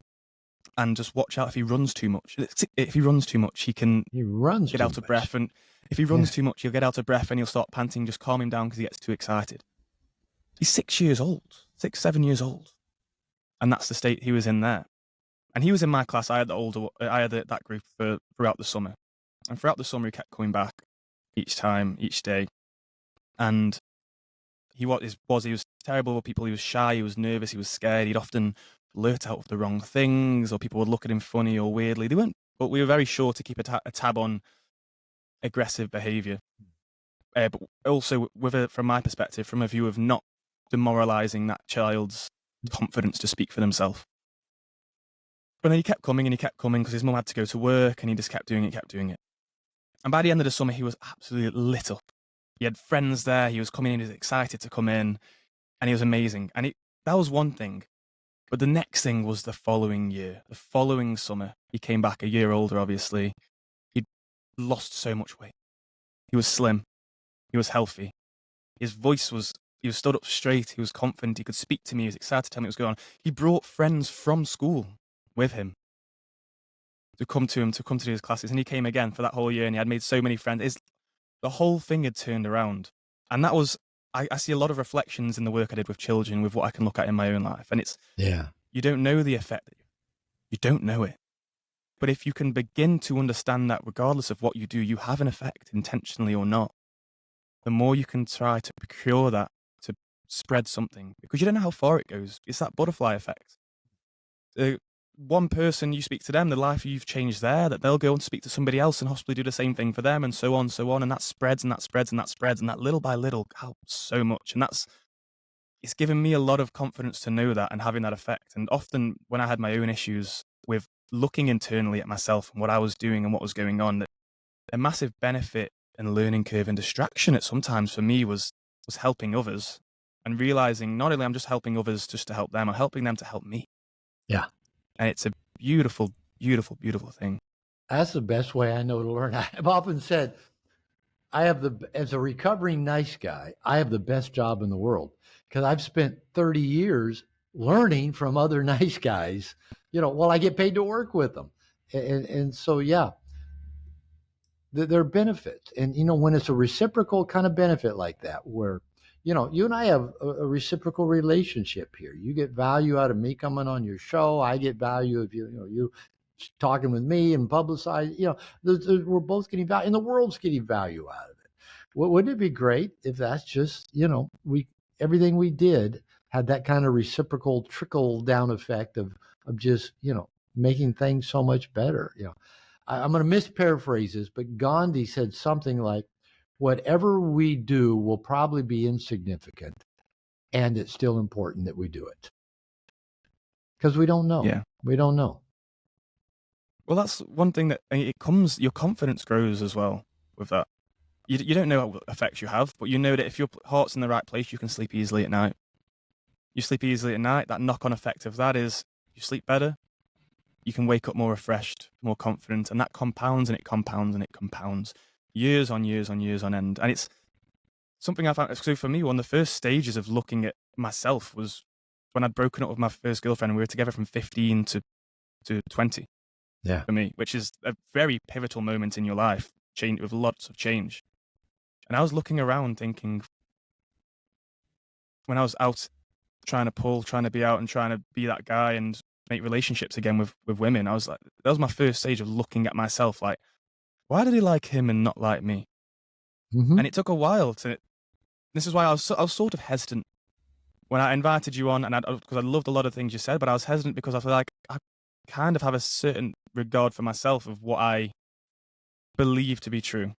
And just watch out if he runs too much. If he runs too much, he runs get out of breath. And if he runs too much, he'll get out of breath and he'll start panting. Just calm him down because he gets too excited. He's 6 years old, 6, 7 years old. And that's the state he was in there. And he was in my class. I had that group throughout the summer. And throughout the summer, he kept coming back each day. And he was terrible with people. He was shy, he was nervous, he was scared. He'd often blurt out of the wrong things, or people would look at him funny or weirdly. But we were very sure to keep a tab on aggressive behaviour. But also, from my perspective, from a view of not demoralising that child's confidence to speak for themselves. But then he kept coming because his mum had to go to work, and he just kept doing it. And by the end of the summer, he was absolutely lit up. He had friends there. He was coming in. He was excited to come in, and he was amazing. And that was one thing. But the next thing was the following year. The following summer, he came back a year older, obviously. He'd lost so much weight. He was slim. He was healthy. His voice he was stood up straight. He was confident. He could speak to me. He was excited to tell me what was going on. He brought friends from school with him to come to do his classes. And he came again for that whole year, and he had made so many friends. The whole thing had turned around. And that was, I see a lot of reflections in the work I did with children, with what I can look at in my own life. And you don't know the effect. You don't know it. But if you can begin to understand that regardless of what you do, you have an effect intentionally or not, the more you can try to procure that, to spread something, because you don't know how far it goes. It's that butterfly effect. One person, you speak to them, the life you've changed there, that they'll go and speak to somebody else and possibly do the same thing for them, and so on, so on. And that spreads and that spreads and that spreads, and that little by little helps so much. And it's given me a lot of confidence to know that and having that effect. And often when I had my own issues with looking internally at myself and what I was doing and what was going on, that a massive benefit and learning curve and distraction at sometimes for me was helping others and realizing not only I'm just helping others just to help them, I'm helping them to help me. Yeah. And it's a beautiful, beautiful, beautiful thing. That's the best way I know to learn. I've often said, as a recovering nice guy, I have the best job in the world because I've spent 30 years learning from other nice guys, while I get paid to work with them. And so, yeah, there are benefits. And, when it's a reciprocal kind of benefit like that, where, you and I have a reciprocal relationship here. You get value out of me coming on your show. I get value of you talking with me and publicize, we're both getting value and the world's getting value out of it. Wouldn't it be great if that's just, everything we did had that kind of reciprocal trickle down effect of just, making things so much better. I'm going to misparaphrase this, but Gandhi said something like, whatever we do will probably be insignificant, and it's still important that we do it. Because we don't know. Yeah. We don't know. Well, that's one thing that your confidence grows as well with that. You don't know what effects you have, but you know that if your heart's in the right place, you can sleep easily at night. You sleep easily at night. That knock-on effect of that is you sleep better. You can wake up more refreshed, more confident, and that compounds and it compounds and it compounds years on years on years on end. And it's something I found. So for me, one of the first stages of looking at myself was when I'd broken up with my first girlfriend and we were together from 15 to 20. Yeah. For me, which is a very pivotal moment in your life, change with lots of change. And I was looking around thinking, when I was out trying to be out and trying to be that guy and make relationships again with women, I was like, that was my first stage of looking at myself like, why did he like him and not like me? Mm-hmm. And it took a while this is why I was sort of hesitant when I invited you on, and because I loved a lot of things you said, but I was hesitant because I feel like I kind of have a certain regard for myself of what I believe to be true.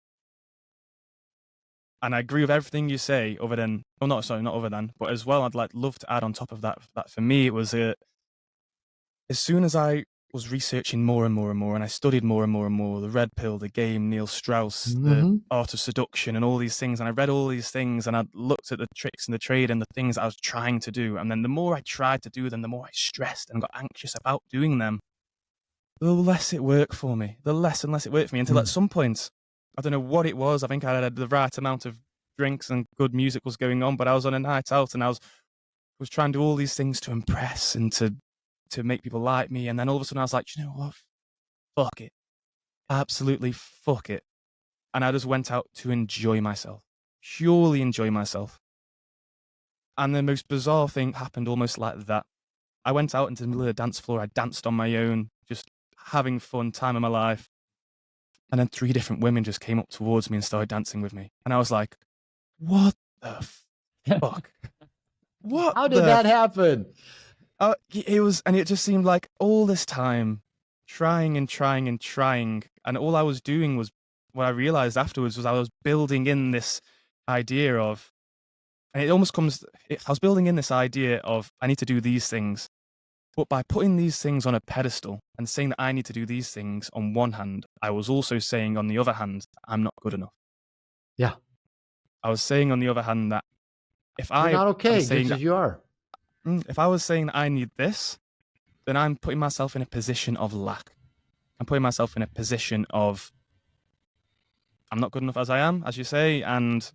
And I agree with everything you say, but as well, I'd love to add on top of that. That for me, it was as soon as I was researching more and more and more, and I studied more and more and more, the Red Pill, the game, Neil Strauss, the Art of Seduction, and all these things, and I read all these things, and I looked at the tricks and the trade and the things I was trying to do, and then the more I tried to do them, the more I stressed and got anxious about doing them, the less it worked for me, until at some point, I don't know what it was. I think I had the right amount of drinks and good music was going on, but I was on a night out and I was trying to do all these things to impress and to make people like me. And then all of a sudden I was like, you know what? Fuck it. Absolutely fuck it. And I just went out to enjoy myself, purely enjoy myself. And the most bizarre thing happened almost like that. I went out into the middle of the dance floor. I danced on my own, just having fun, time of my life. And then 3 different women just came up towards me and started dancing with me. And I was like, what the fuck? What? How did that happen? It just seemed like all this time trying and trying and trying. And all I was doing was, what I realized afterwards was I was building in this idea of, and I was building in this idea of, I need to do these things. But by putting these things on a pedestal and saying that I need to do these things on one hand, I was also saying on the other hand, I'm not good enough. Yeah. I was saying on the other hand that You're not okay just as you are. If I was saying that I need this, then I'm putting myself in a position of lack. I'm putting myself in a position of, I'm not good enough as I am, as you say. And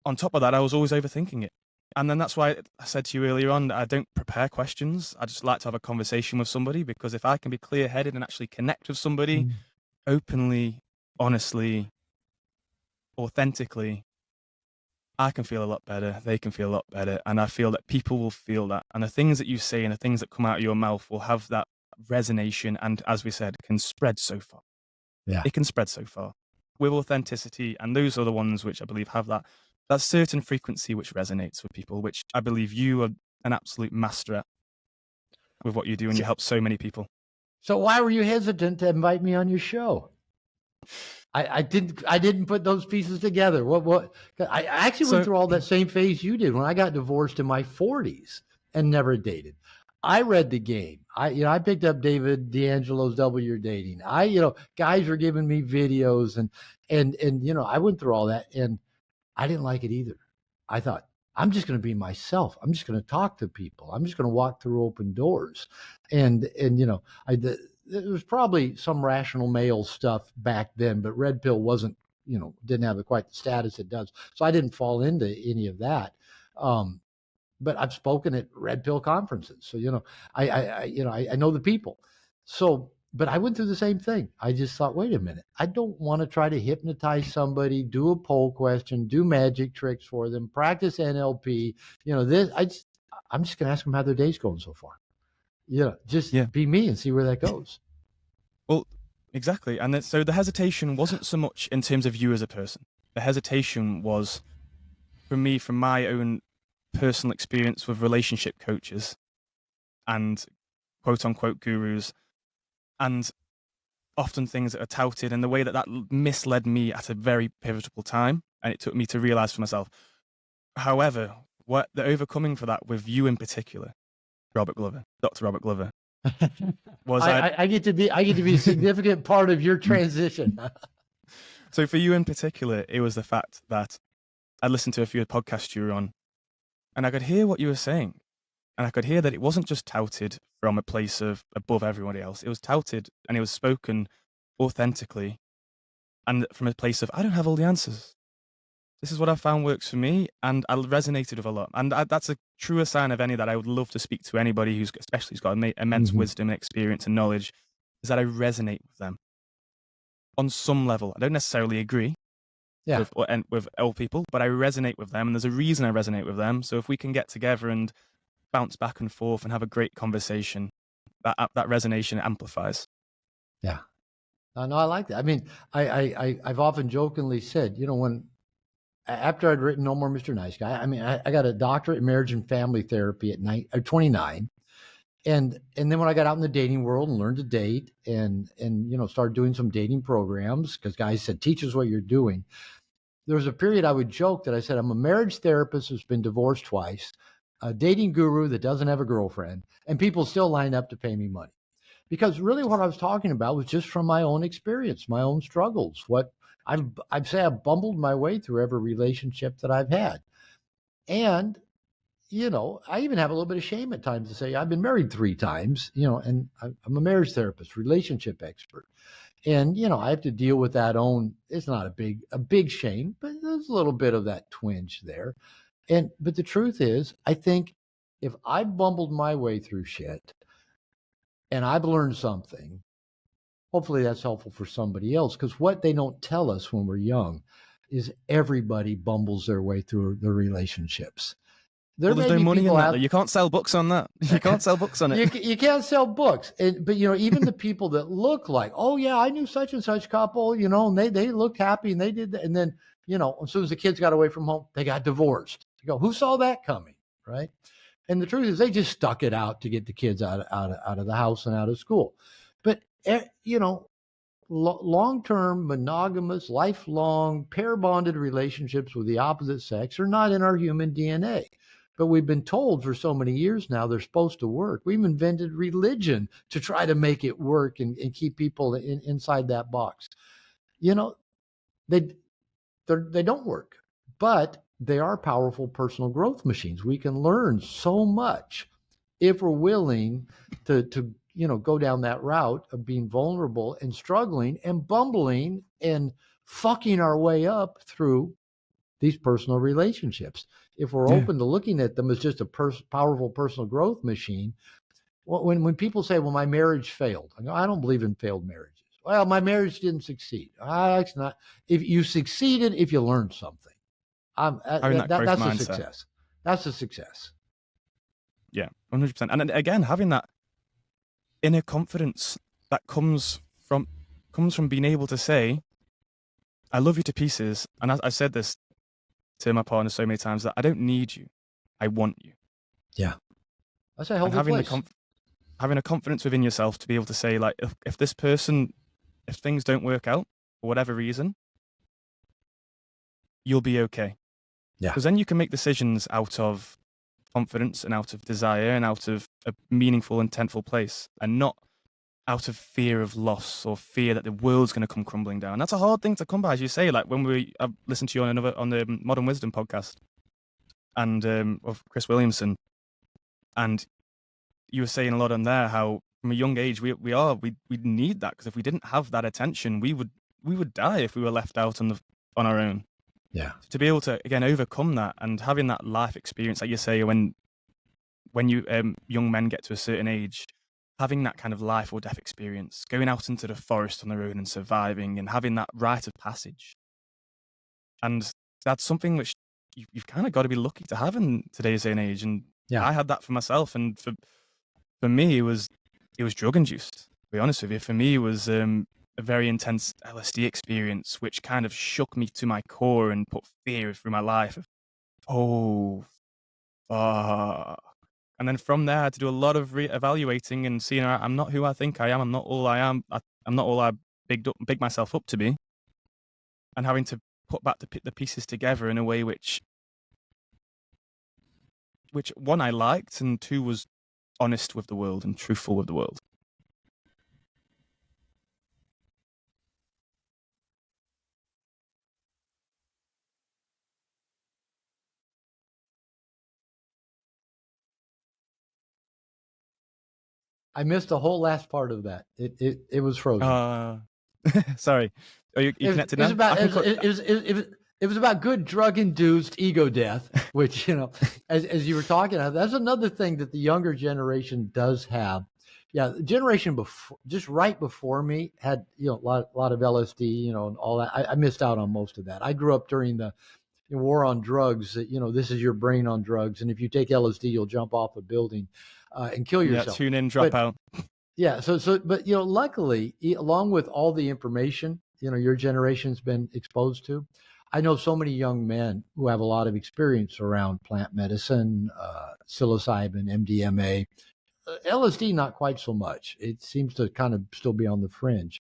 on top of that, I was always overthinking it. And then that's why I said to you earlier on that I don't prepare questions. I just like to have a conversation with somebody, because if I can be clear-headed and actually connect with somebody openly, honestly, authentically, I can feel a lot better. They can feel a lot better. And I feel that people will feel that. And the things that you say and the things that come out of your mouth will have that resonation and, as we said, can spread so far. Yeah. It can spread so far with authenticity, and those are the ones which I believe have that certain frequency which resonates with people, which I believe you are an absolute master at with what you do, and you help so many people. So why were you hesitant to invite me on your show? I didn't put those pieces together. I actually went through all that same phase you did when I got divorced in my 40s and never dated. I read the game. I picked up David D'Angelo's Double Your Dating. Guys were giving me videos and I went through all that and I didn't like it either. I thought, I'm just going to be myself. I'm just going to talk to people. I'm just going to walk through open doors. And there was probably some rational male stuff back then, but Red Pill wasn't, didn't have quite the status it does. So I didn't fall into any of that. But I've spoken at Red Pill conferences. So, I know the people. So, but I went through the same thing. I just thought, wait a minute, I don't want to try to hypnotize somebody, do a poll question, do magic tricks for them, practice NLP. I'm just going to ask them how their day's going so far. Be me and see where that goes. Well, exactly. And so the hesitation wasn't so much in terms of you as a person. The hesitation was, for me, from my own personal experience with relationship coaches and quote unquote gurus, and often things that are touted, and the way that misled me at a very pivotal time. And it took me to realize for myself. However, what the overcoming for that with you in particular, Robert Glover, Dr. Robert Glover, was I get to be a significant part of your transition. So for you in particular, it was the fact that I listened to a few podcasts you were on, and I could hear what you were saying. And I could hear that it wasn't just touted from a place of above everybody else. It was touted and it was spoken authentically and from a place of, I don't have all the answers. This is what I found works for me, and I resonated with a lot. And that's a truer sign of any that I would love to speak to anybody who's got immense wisdom and experience and knowledge, is that I resonate with them on some level. I don't necessarily agree with all people, but I resonate with them, and there's a reason I resonate with them. So if we can get together and bounce back and forth and have a great conversation, that resonation amplifies. Yeah. No, I like that. I mean, I've often jokingly said, after I'd written No More Mr. Nice Guy, I mean, I got a doctorate in marriage and family therapy at 29. And then when I got out in the dating world and learned to date and started doing some dating programs, because guys said, teach us what you're doing. There was a period I would joke that I said, I'm a marriage therapist who's been divorced twice, a dating guru that doesn't have a girlfriend, and people still line up to pay me money. Because really what I was talking about was just from my own experience, my own struggles, what I'd say I've bumbled my way through every relationship that I've had. And, I even have a little bit of shame at times to say I've been married 3 times, and I'm a marriage therapist, relationship expert. And, I have to deal with that it's not a big shame, but there's a little bit of that twinge there. But the truth is, I think if I bumbled my way through shit and I've learned something, hopefully that's helpful for somebody else, because what they don't tell us when we're young is everybody bumbles their way through their relationships. There's no money in that. You can't sell books on that. You can't sell books on it. You can't sell books. But, even the people that look like, oh, yeah, I knew such and such couple, and they looked happy and they did that. And then, as soon as the kids got away from home, they got divorced. You go, who saw that coming, right? And the truth is they just stuck it out to get the kids out of the house and out of school. But, long-term, monogamous, lifelong, pair-bonded relationships with the opposite sex are not in our human DNA. But we've been told for so many years now they're supposed to work. We've invented religion to try to make it work and keep people inside that box. They don't work, but they are powerful personal growth machines. We can learn so much if we're willing to go down that route of being vulnerable and struggling and bumbling and fucking our way up through these personal relationships. If we're open to looking at them as just a powerful personal growth machine, when people say, well, my marriage failed, I go, I don't believe in failed marriages. Well, my marriage didn't succeed. That's not. If you succeeded, if you learned something, that's a success. That's a success. Yeah, 100%. And again, having that inner confidence that comes from being able to say, I love you to pieces. And I said this to my partner so many times, that I don't need you. I want you. Yeah. That's a And healthy having place. having a confidence within yourself to be able to say, like, if this person, if things don't work out for whatever reason, you'll be okay. Yeah. Because then you can make decisions out of confidence and out of desire and out of a meaningful, intentful place, and not out of fear of loss or fear that the world's going to come crumbling down. That's a hard thing to come by, as you say. Like when I've listened to you on the Modern Wisdom podcast, and of Chris Williamson, and you were saying a lot on there how from a young age we need that, because if we didn't have that attention, we would die if we were left out on our own. Yeah. To be able to again overcome that, and having that life experience, like you say, when you young men get to a certain age, having that kind of life or death experience, going out into the forest on their own and surviving, and having that rite of passage, and that's something which you've kind of got to be lucky to have in today's day and age. And Yeah. I had that for myself, and for me it was drug induced. To be honest with you, for me it was a very intense LSD experience, which kind of shook me to my core and put fear through my life. Oh, fuck. And then from there, I had to do a lot of re-evaluating and seeing I'm not who I think I am. I'm not all I am. I'm not all I big myself up to be. And having to put back the pieces together in a way which one, I liked, and two, was honest with the world and truthful with the world. I missed the whole last part of that. It was frozen. Sorry. Are you connected now? It was about good drug-induced ego death, which, as you were talking about, that's another thing that the younger generation does have. Yeah, the generation before, just right before me, had a lot of LSD, and all that. I missed out on most of that. I grew up during the war on drugs. This is your brain on drugs, and if you take LSD, you'll jump off a building and kill yourself. Yeah, tune in, drop out. Yeah. But luckily, along with all the information, your generation's been exposed to, I know so many young men who have a lot of experience around plant medicine, psilocybin, MDMA, LSD, not quite so much. It seems to kind of still be on the fringe.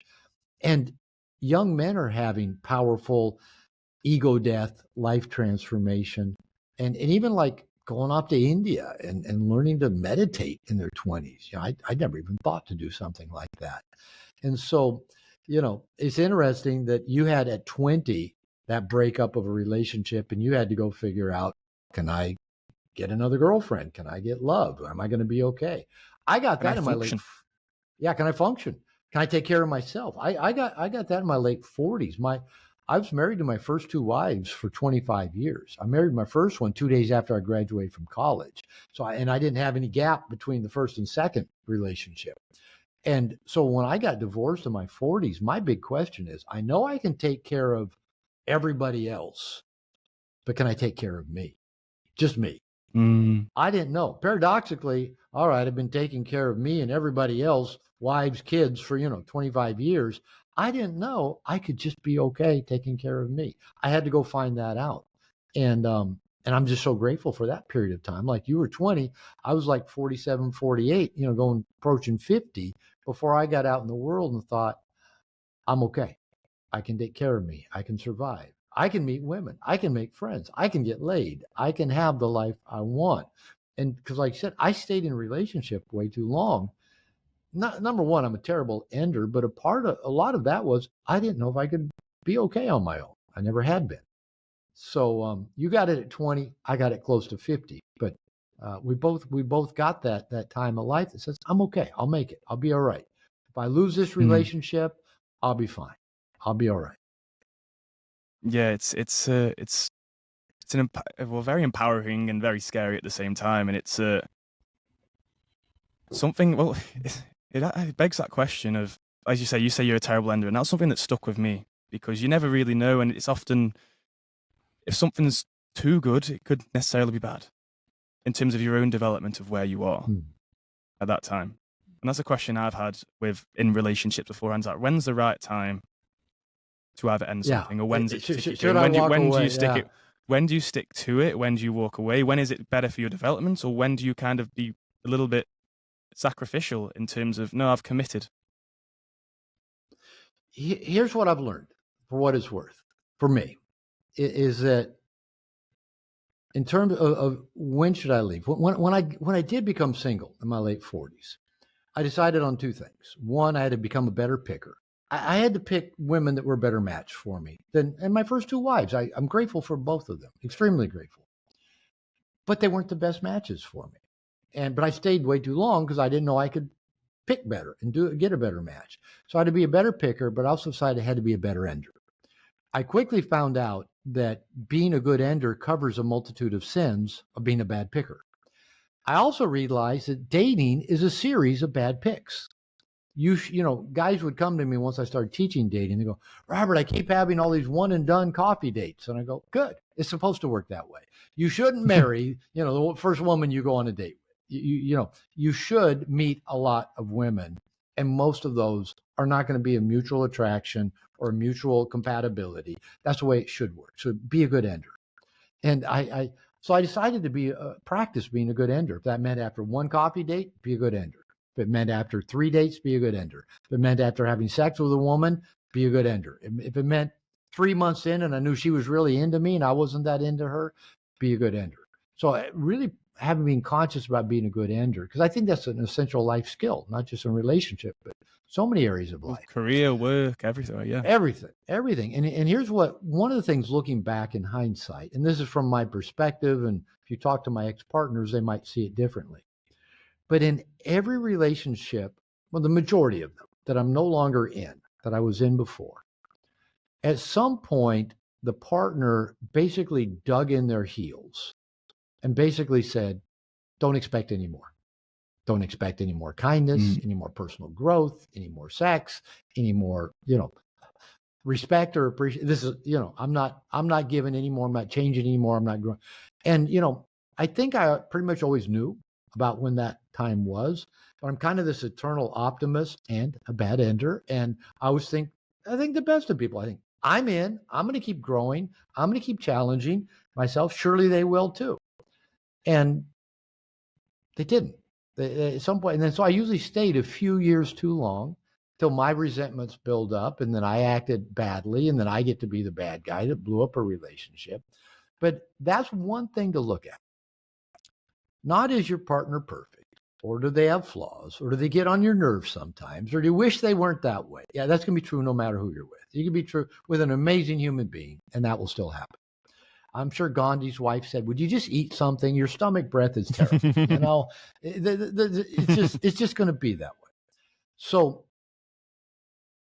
And young men are having powerful ego death, life transformation, and even like going off to India and learning to meditate in their 20s. I never even thought to do something like that. And so, it's interesting that you had at 20 that breakup of a relationship, and you had to go figure out, can I get another girlfriend? Can I get love? Am I going to be okay? I got that in my late. Yeah, can I function? Can I take care of myself? I got that in my late 40s. I was married to my first two wives for 25 years. I married my first one 2 days after I graduated from college. So I didn't have any gap between the first and second relationship. And so when I got divorced in my 40s, my big question is, I know I can take care of everybody else, but can I take care of me? Just me. I didn't know. Paradoxically, all right, I've been taking care of me and everybody else, wives, kids, for 25 years. I didn't know I could just be okay taking care of me. I had to go find that out. And I'm just so grateful for that period of time. Like you were 20, I was like 47, 48, going approaching 50 before I got out in the world and thought, I'm okay. I can take care of me. I can survive. I can meet women. I can make friends. I can get laid. I can have the life I want. And because, like I said, I stayed in a relationship way too long. Number one, I'm a terrible ender, but a lot of that was I didn't know if I could be okay on my own. I never had been. So you got it at 20. I got it close to 50. But we both got that time of life that says, I'm okay. I'll make it. I'll be all right. If I lose this relationship, I'll be fine. I'll be all right. Yeah, it's very empowering and very scary at the same time, and it's something. Well, it begs that question of, as you say you're a terrible ender, and that's something that stuck with me, because you never really know, and it's often, if something's too good, it could necessarily be bad in terms of your own development of where you are at that time. And that's a question I've had in relationships beforehand. Like, when's the right time to either end Yeah. something, or when's it to keep Should going? I walk When do away? you stick Yeah. it? When do you stick to it? When do you walk away? When is it better for your development, or when do you kind of be a little bit sacrificial in terms of, no, I've committed? Here's what I've learned, for what it's worth, for me, is that in terms of when should I leave? When I did become single in my late 40s, I decided on two things. One, I had to become a better picker. I had to pick women that were a better match for me and my first two wives. I'm grateful for both of them, extremely grateful. But they weren't the best matches for me. But I stayed way too long because I didn't know I could pick better and get a better match. So I had to be a better picker, but also decided I had to be a better ender. I quickly found out that being a good ender covers a multitude of sins of being a bad picker. I also realized that dating is a series of bad picks. Guys would come to me once I started teaching dating. They go, Robert, I keep having all these one and done coffee dates. And I go, good. It's supposed to work that way. You shouldn't marry, the first woman you go on a date with. You should meet a lot of women, and most of those are not going to be a mutual attraction or a mutual compatibility. That's the way it should work. So be a good ender. And so I decided to practice being a good ender. If that meant after one coffee date, be a good ender. If it meant after 3 dates, be a good ender. If it meant after having sex with a woman, be a good ender. If it meant 3 months in and I knew she was really into me and I wasn't that into her, be a good ender. So I really having been conscious about being a good ender, because I think that's an essential life skill, not just in relationship, but so many areas of life. Career, work, everything. Yeah. Everything. And here's one of the things looking back in hindsight, and this is from my perspective, and if you talk to my ex-partners, they might see it differently. But in every relationship, well, the majority of them that I'm no longer in, that I was in before, at some point, the partner basically dug in their heels and basically said, don't expect any more. Don't expect any more kindness, any more personal growth, any more sex, any more, respect or appreciation. This is, I'm not giving anymore. I'm not changing anymore. I'm not growing. And, I think I pretty much always knew about when that time was, but I'm kind of this eternal optimist and a bad ender. And I think the best of people. I think I'm going to keep growing. I'm going to keep challenging myself. Surely they will too. And they didn't. At some point, and then so I usually stayed a few years too long till my resentments build up, and then I acted badly, and then I get to be the bad guy that blew up a relationship. But that's one thing to look at. Not is your partner perfect, or do they have flaws, or do they get on your nerves sometimes, or do you wish they weren't that way? Yeah, that's going to be true no matter who you're with. You can be true with an amazing human being, and that will still happen. I'm sure Gandhi's wife said, would you just eat something? Your stomach breath is terrible. It's just going to be that way. So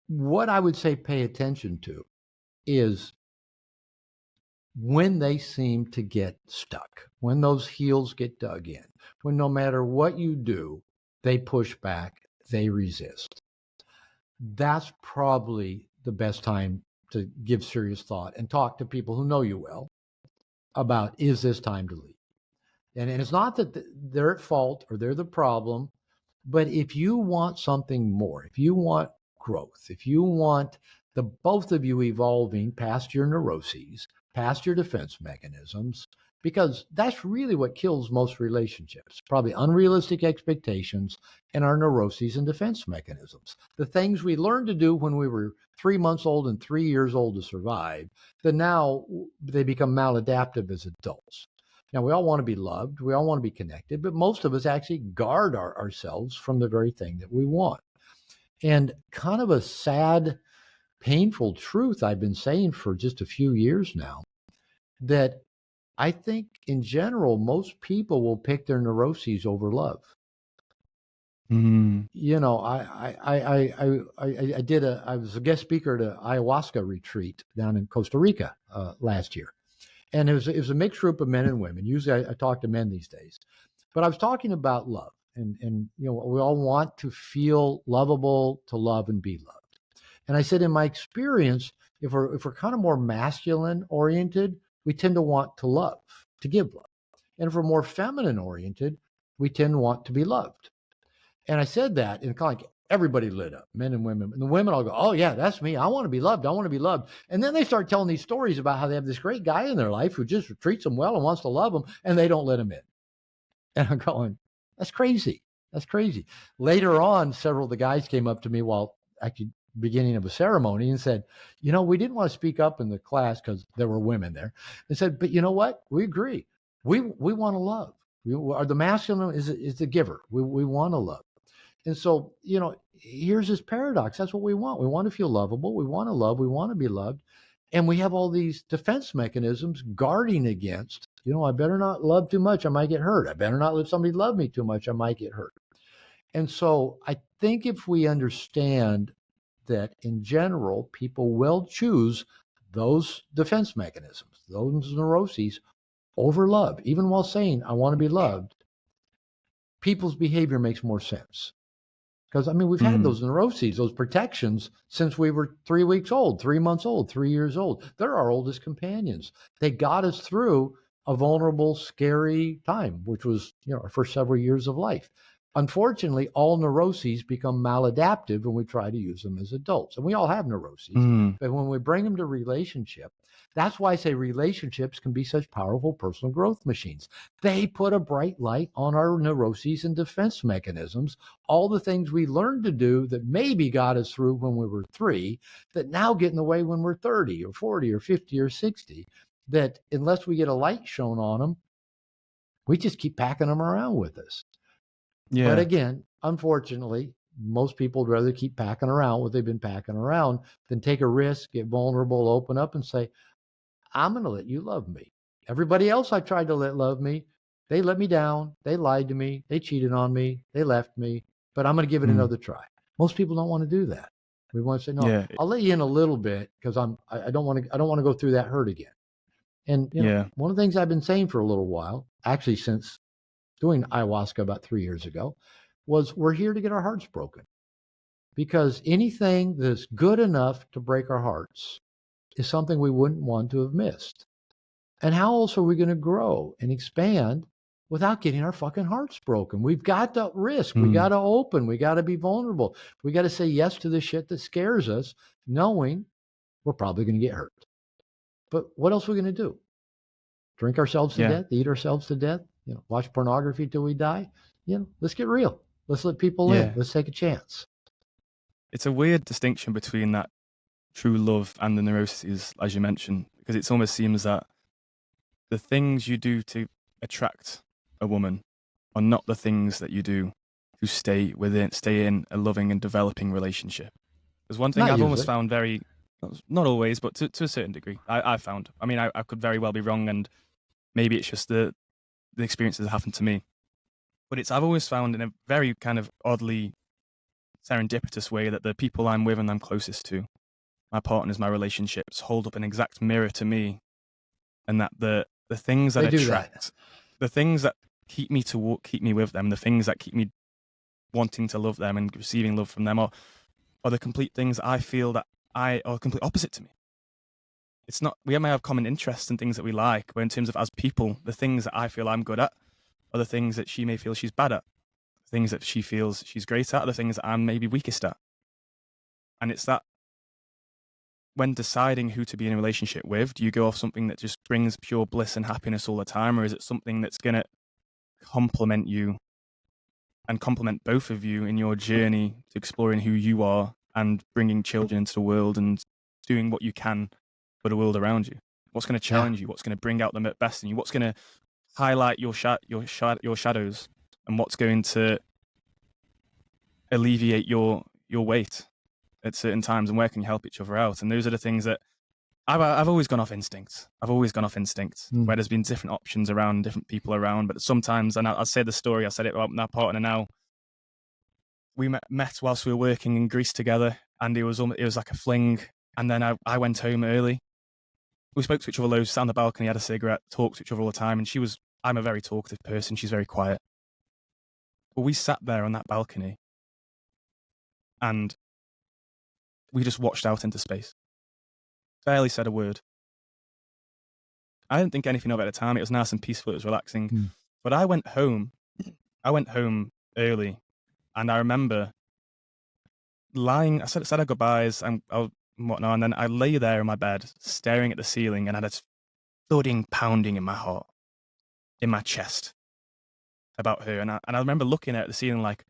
what I would say pay attention to is when they seem to get stuck, when those heels get dug in, when no matter what you do, they push back, they resist. That's probably the best time to give serious thought and talk to people who know you well about, is this time to leave? And it's not that they're at fault or they're the problem, but if you want something more, if you want growth, if you want the both of you evolving past your neuroses, past your defense mechanisms, because that's really what kills most relationships, probably unrealistic expectations and our neuroses and defense mechanisms. The things we learned to do when we were 3 months old and 3 years old to survive, that now they become maladaptive as adults. Now, we all want to be loved. We all want to be connected, but most of us actually guard ourselves from the very thing that we want. And kind of a sad, painful truth I've been saying for just a few years now, that I think in general, most people will pick their neuroses over love. Mm. I was a guest speaker at an ayahuasca retreat down in Costa Rica last year. And it was a mixed group of men and women. Usually I talk to men these days, but I was talking about love, and we all want to feel lovable, to love and be loved. And I said, in my experience, if we're kind of more masculine oriented, we tend to want to love, to give love. And if we're more feminine oriented, we tend to want to be loved. And I said that, and kind of like everybody lit up, men and women. And the women all go, "Oh yeah, that's me. I want to be loved. I want to be loved." And then they start telling these stories about how they have this great guy in their life who just treats them well and wants to love them, and they don't let him in. And I'm going, "That's crazy. That's crazy." Later on, several of the guys came up to me while actually beginning of a ceremony and said, "We didn't want to speak up in the class because there were women there." And said, "But you know what? We agree. We want to love. The masculine is the giver. We want to love." And so, here's this paradox. That's what we want. We want to feel lovable. We want to love. We want to be loved. And we have all these defense mechanisms guarding against, I better not love too much. I might get hurt. I better not let somebody love me too much. I might get hurt. And so I think if we understand that in general, people will choose those defense mechanisms, those neuroses over love, even while saying, I want to be loved, people's behavior makes more sense. Because, we've had those neuroses, those protections since we were 3 weeks old, 3 months old, 3 years old. They're our oldest companions. They got us through a vulnerable, scary time, which was, our first several years of life. Unfortunately, all neuroses become maladaptive when we try to use them as adults. And we all have neuroses. But when we bring them to relationship, that's why I say relationships can be such powerful personal growth machines. They put a bright light on our neuroses and defense mechanisms, all the things we learned to do that maybe got us through when we were 3, that now get in the way when we're 30 or 40 or 50 or 60, that unless we get a light shown on them, we just keep packing them around with us. Yeah. But again, unfortunately, most people would rather keep packing around what they've been packing around than take a risk, get vulnerable, open up and say, I'm going to let you love me. Everybody else I tried to let love me, they let me down. They lied to me. They cheated on me. They left me. But I'm going to give it another try. Most people don't want to do that. We want to say, no, I'll let you in a little bit because I don't want to go through that hurt again. And one of the things I've been saying for a little while, actually since doing ayahuasca about 3 years ago, was we're here to get our hearts broken. Because anything that's good enough to break our hearts is something we wouldn't want to have missed. And how else are we going to grow and expand without getting our fucking hearts broken? We've got to risk. We got to open. We got to be vulnerable. We got to say yes to the shit that scares us, knowing we're probably going to get hurt. But what else are we going to do? Drink ourselves to death? Eat ourselves to death? Watch pornography till we die? Let's get real. Let's let people in. Let's take a chance. It's a weird distinction between that true love and the neuroses, as you mentioned, because it almost seems that the things you do to attract a woman are not the things that you do to stay in a loving and developing relationship. There's one thing I've almost found not always, but to a certain degree, I found. I could very well be wrong, and maybe it's just the experiences that happened to me. But I've always found in a very kind of oddly serendipitous way that the people I'm with and I'm closest to, my partners, my relationships, hold up an exact mirror to me, and that the things that attract, the things that keep me with them, the things that keep me wanting to love them and receiving love from them, are the complete things that I feel that are complete opposite to me. It's not, we may have common interests and things that we like, but in terms of as people, the things that I feel I'm good at are the things that she may feel she's bad at. The things that she feels she's great at are the things that I'm maybe weakest at. And it's that when deciding who to be in a relationship with, do you go off something that just brings pure bliss and happiness all the time, or is it something that's going to complement you and complement both of you in your journey to exploring who you are and bringing children into the world and doing what you can for the world around you? What's going to challenge you? What's going to bring out the best in you? What's going to highlight your shadows, and what's going to alleviate your weight at certain times, and where can you help each other out? And those are the things that I've always gone off instinct. Where there's been different options around, different people around, but sometimes, and I'll say the story, I said it about my partner now, we met whilst we were working in Greece together, and it was like a fling, and then I went home early. We spoke to each other loads, sat on the balcony, had a cigarette, talked to each other all the time, and I'm a very talkative person, she's very quiet. But we sat there on that balcony, and we just watched out into space. Barely said a word. I didn't think anything of it at the time. It was nice and peaceful. It was relaxing. But I went home early, And I remember I said our goodbyes and whatnot, and then I lay there in my bed, staring at the ceiling, and I had this thudding, pounding in my heart, in my chest, about her. And I remember looking at the ceiling like,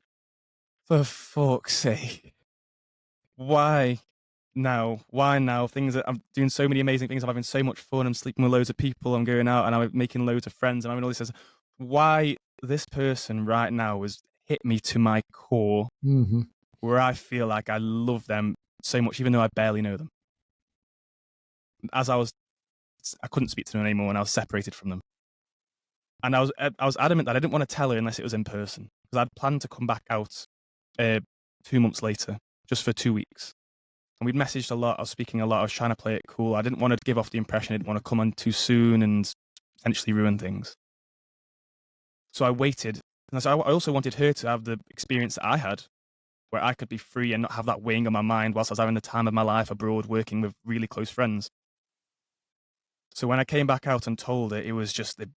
for fuck's sake, why now? Why now? I'm doing so many amazing things. I'm having so much fun. I'm sleeping with loads of people. I'm going out and I'm making loads of friends. I'm having all this. Why this person right now has hit me to my core, Mm-hmm. where I feel like I love them so much, even though I barely know them. I couldn't speak to them anymore, and I was separated from them. And I was adamant that I didn't want to tell her unless it was in person, because I'd planned to come back out 2 months later, just for 2 weeks. And we'd messaged a lot. I was speaking a lot. I was trying to play it cool. I didn't want to give off the impression I didn't want to come on too soon and potentially ruin things. So I waited. And so I also wanted her to have the experience that I had, where I could be free and not have that weighing on my mind whilst I was having the time of my life abroad working with really close friends. So when I came back out and told her, it was just the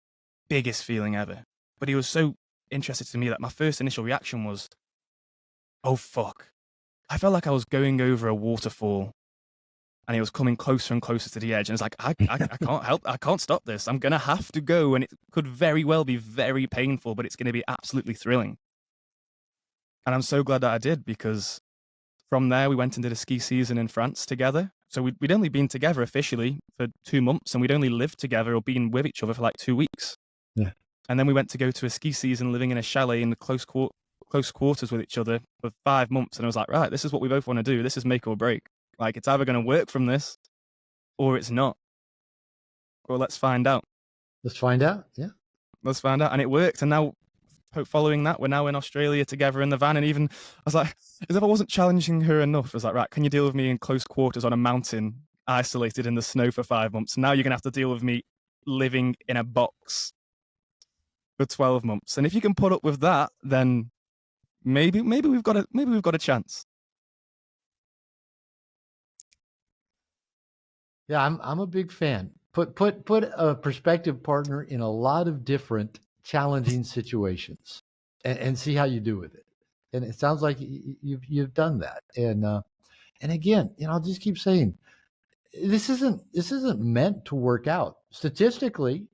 biggest feeling ever. But it was so interesting to me that my first initial reaction was, oh, fuck. I felt like I was going over a waterfall and it was coming closer and closer to the edge. And it's like, I can't help. I can't stop this. I'm going to have to go. And it could very well be very painful, but it's going to be absolutely thrilling. And I'm so glad that I did, because from there, we went and did a ski season in France together. So we'd only been together officially for 2 months, and we'd only lived together or been with each other for like 2 weeks. Yeah. And then we went to go to a ski season living in a chalet in the close quarters with each other for 5 months. And I was like, right, this is what we both want to do. This is make or break. Like, it's either going to work from this or it's not. Well, let's find out. Let's find out. Yeah. Let's find out. And it worked. And now, following that, we're now in Australia together in the van. And even, I was like, as if I wasn't challenging her enough, I was like, right, can you deal with me in close quarters on a mountain, isolated in the snow for 5 months? Now you're going to have to deal with me living in a box for 12 months. And if you can put up with that, then maybe we've got a chance. Yeah, I'm a big fan. Put a prospective partner in a lot of different challenging situations, and see how you do with it. And it sounds like you've done that. And again, I'll just keep saying, this isn't meant to work out statistically.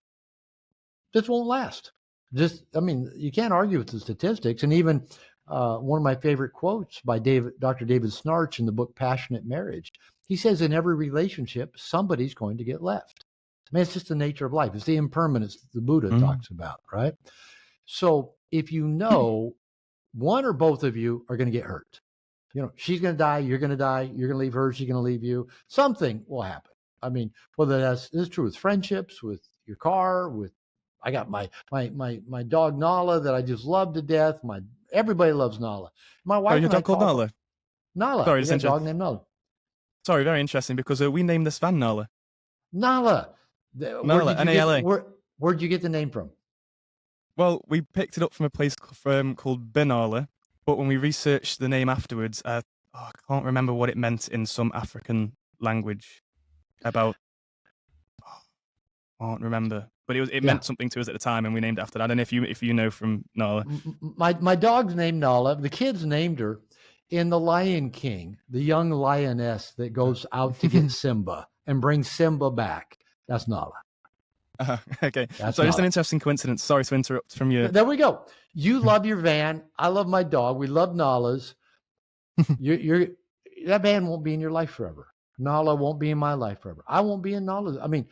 This won't last. You can't argue with the statistics. And even one of my favorite quotes by Dr. David Snarch in the book Passionate Marriage, he says, in every relationship, somebody's going to get left. I mean, it's just the nature of life. It's the impermanence that the Buddha talks about, right? So if you know one or both of you are going to get hurt, she's going to die, you're going to leave her, she's going to leave you, something will happen. I mean, whether this is true with friendships, with your car, I got my dog Nala that I just love to death. Everybody loves Nala. My wife. Oh, your dog called Nala? Nala. Sorry, we got a dog named Nala. Sorry, very interesting, because we named this van Nala. Nala. Nala, N-A-L-A. Where'd you get the name from? Well, we picked it up from a place called Benalla, but when we researched the name afterwards, I can't remember what it meant in some African language. I can't remember, but it meant something to us at the time, and we named it after that. I don't know if you know from Nala. My dog's named Nala. The kids named her in The Lion King, the young lioness that goes out to get Simba and brings Simba back. That's Nala. Okay. So just an interesting coincidence. Sorry to interrupt from you. There we go. You love your van. I love my dog. We love Nala's. That van won't be in your life forever. Nala won't be in my life forever. I won't be in Nala's. I mean,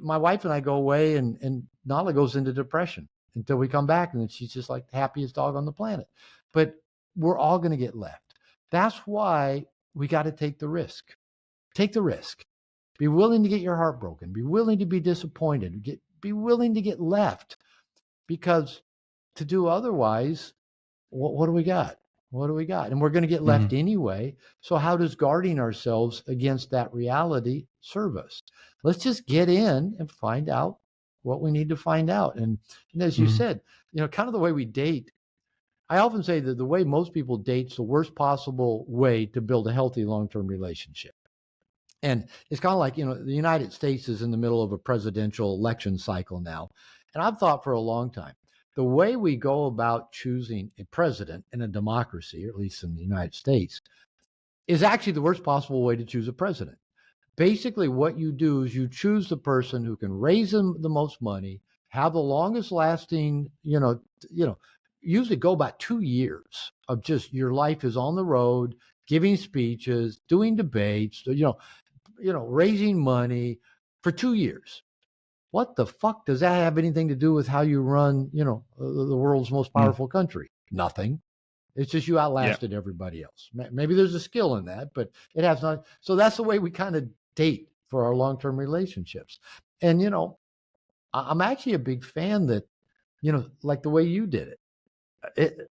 my wife and I go away, and Nala goes into depression until we come back, and then she's just like the happiest dog on the planet. But we're all going to get left. That's why we got to take the risk. Take the risk. Be willing to get your heart broken. Be willing to be disappointed. Be willing to get left, because to do otherwise, what do we got? What do we got? And we're going to get left anyway. So how does guarding ourselves against that reality serve us? Let's just get in and find out what we need to find out. And as you said, kind of the way we date, I often say that the way most people date is the worst possible way to build a healthy long-term relationship. And it's kind of like, the United States is in the middle of a presidential election cycle now. And I've thought for a long time, the way we go about choosing a president in a democracy, or at least in the United States, is actually the worst possible way to choose a president. Basically, what you do is you choose the person who can raise them the most money, have the longest lasting, usually go about 2 years of just your life is on the road, giving speeches, doing debates, raising money for 2 years. What the fuck does that have anything to do with how you run, the world's most Mm. powerful country? Nothing. It's just you Yeah. outlasted everybody else. Maybe there's a skill in that, but it has not. So that's the way we kind of date for our long-term relationships. And, I'm actually a big fan that, like the way you did it,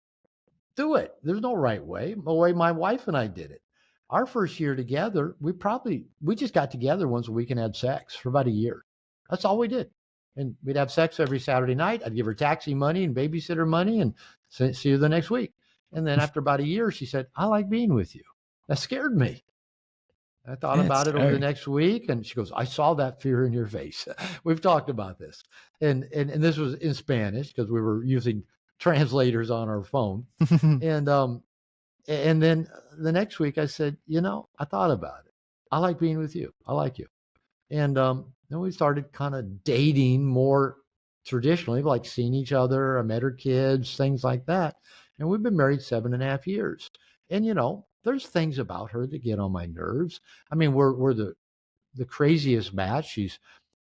do it. There's no right way. The way my wife and I did it. Our first year together, we just got together once a week and had sex for about a year. That's all we did. And we'd have sex every Saturday night. I'd give her taxi money and babysitter money and see you the next week. And then after about a year, she said, I like being with you. That scared me. I thought Yeah, about it's it over the scary. next week, and she goes, I saw that fear in your face. We've talked about this. And this was in Spanish because we were using translators on our phone. And then the next week I said, I thought about it. I like being with you. I like you. And then we started kind of dating more traditionally, like seeing each other. I met her kids, things like that. And we've been married 7.5 years. And there's things about her that get on my nerves. I mean, we're the craziest match. She's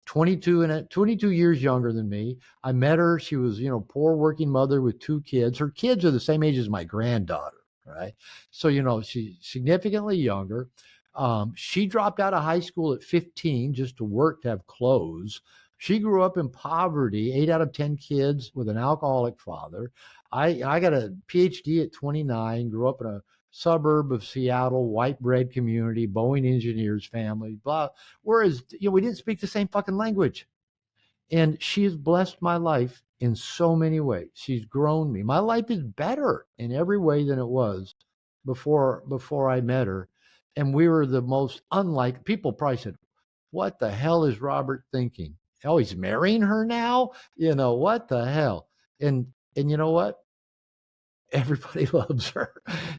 22 years younger than me. I met her. She was, poor working mother with 2 kids. Her kids are the same age as my granddaughter, right? So, she's significantly younger. She dropped out of high school at 15 just to work to have clothes. She grew up in poverty, 8 out of 10 kids with an alcoholic father. I got a PhD at 29, grew up in a suburb of Seattle, white bread community, Boeing engineers family, blah. Whereas, we didn't speak the same fucking language. And she has blessed my life in so many ways. She's grown me. My life is better in every way than it was before I met her. And we were the most unlike people probably said, what the hell is Robert thinking? Oh, he's marrying her now? What the hell? And you know what? Everybody loves her.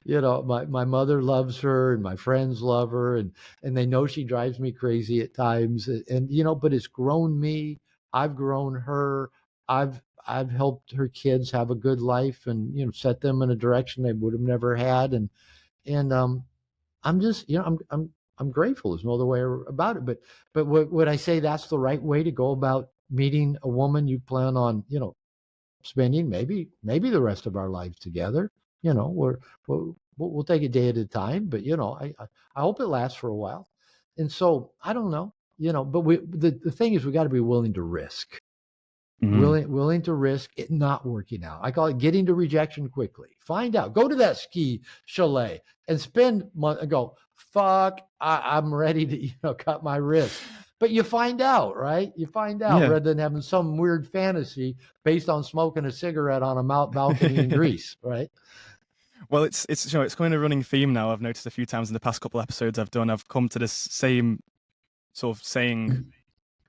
My mother loves her and my friends love her and they know she drives me crazy at times. And but it's grown me. I've grown her. I've helped her kids have a good life and set them in a direction they would have never had. And I'm just I'm grateful. There's no other way about it. But would I say that's the right way to go about meeting a woman you plan on spending maybe the rest of our lives together? We'll take a day at a time, but I hope it lasts for a while. And so I don't know, but the thing is we got to be willing to risk. Mhm. Willing to risk it not working out. I call it getting to rejection quickly. Find out. Go to that ski chalet and spend month and go, fuck, I'm ready to cut my wrist. But you find out, right? You find out Yeah. rather than having some weird fantasy based on smoking a cigarette on a balcony in Greece, right? Well, it's kind of a running theme now. I've noticed a few times in the past couple episodes I've done. I've come to this same sort of saying,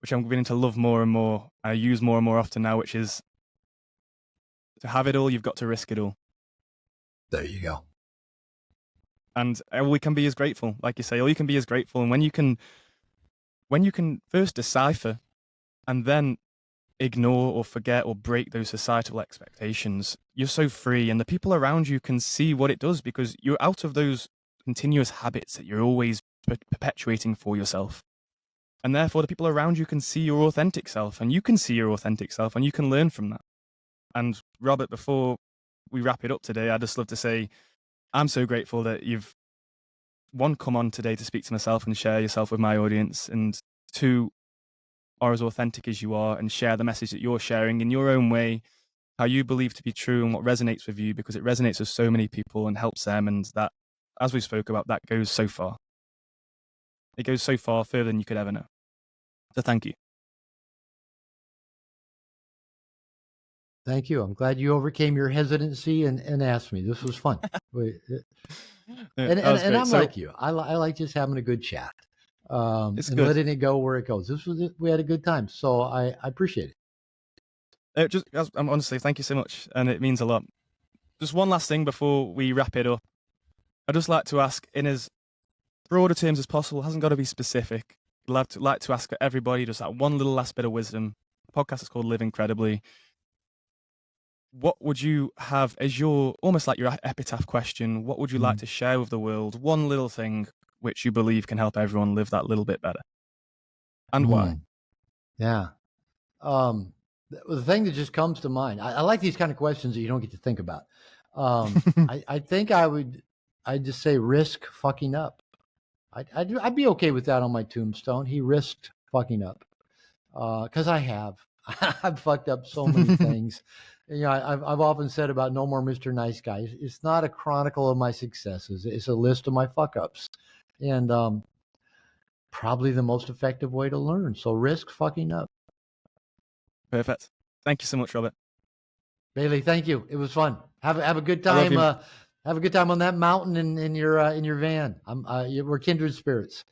which I'm beginning to love more and more. I use more and more often now, which is to have it all, you've got to risk it all. There you go. And all we can be is grateful, like you say. All you can be is grateful, and when you can first decipher, and then ignore or forget or break those societal expectations, you're so free, and the people around you can see what it does because you're out of those continuous habits that you're always perpetuating for yourself. And therefore, the people around you can see your authentic self, and you can see your authentic self, and you can learn from that. And Robert, before we wrap it up today, I'd just love to say I'm so grateful that you've, one, come on today to speak to myself and share yourself with my audience, and 2, are as authentic as you are and share the message that you're sharing in your own way, how you believe to be true and what resonates with you, because it resonates with so many people and helps them. And that, as we spoke about, that goes so far. It goes so far, further than you could ever know. So thank you. Thank you. I'm glad you overcame your hesitancy and asked me. This was fun. And I'm So, like you. I like just having a good chat, it's and good. letting it go where it goes. We had a good time, so I appreciate it. I'm honestly, thank you so much, and it means a lot. Just one last thing before we wrap it up. I'd just like to ask, in as broader terms as possible, hasn't got to be specific. I'd like to ask everybody just that one little last bit of wisdom. The podcast is called Live Incredibly. What would you have as your almost like your epitaph question? What would you like to share with the world? One little thing which you believe can help everyone live that little bit better, and why? Yeah. The thing that just comes to mind, I like these kind of questions that you don't get to think about. I think I'd just say risk fucking up. I'd be okay with that on my tombstone. He risked fucking up. Cause I have, I've fucked up so many things. You know, I've often said about No More Mr. Nice Guy. It's not a chronicle of my successes. It's a list of my fuck ups. And, probably the most effective way to learn. So risk fucking up. Perfect. Thank you so much, Robert. Bailey, thank you. It was fun. Have a good I love time. you. Have a good time on that mountain in your van. We're kindred spirits.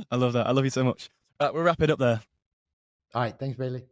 I love that. I love you so much. We'll wrap it up there. All right. Thanks, Bailey.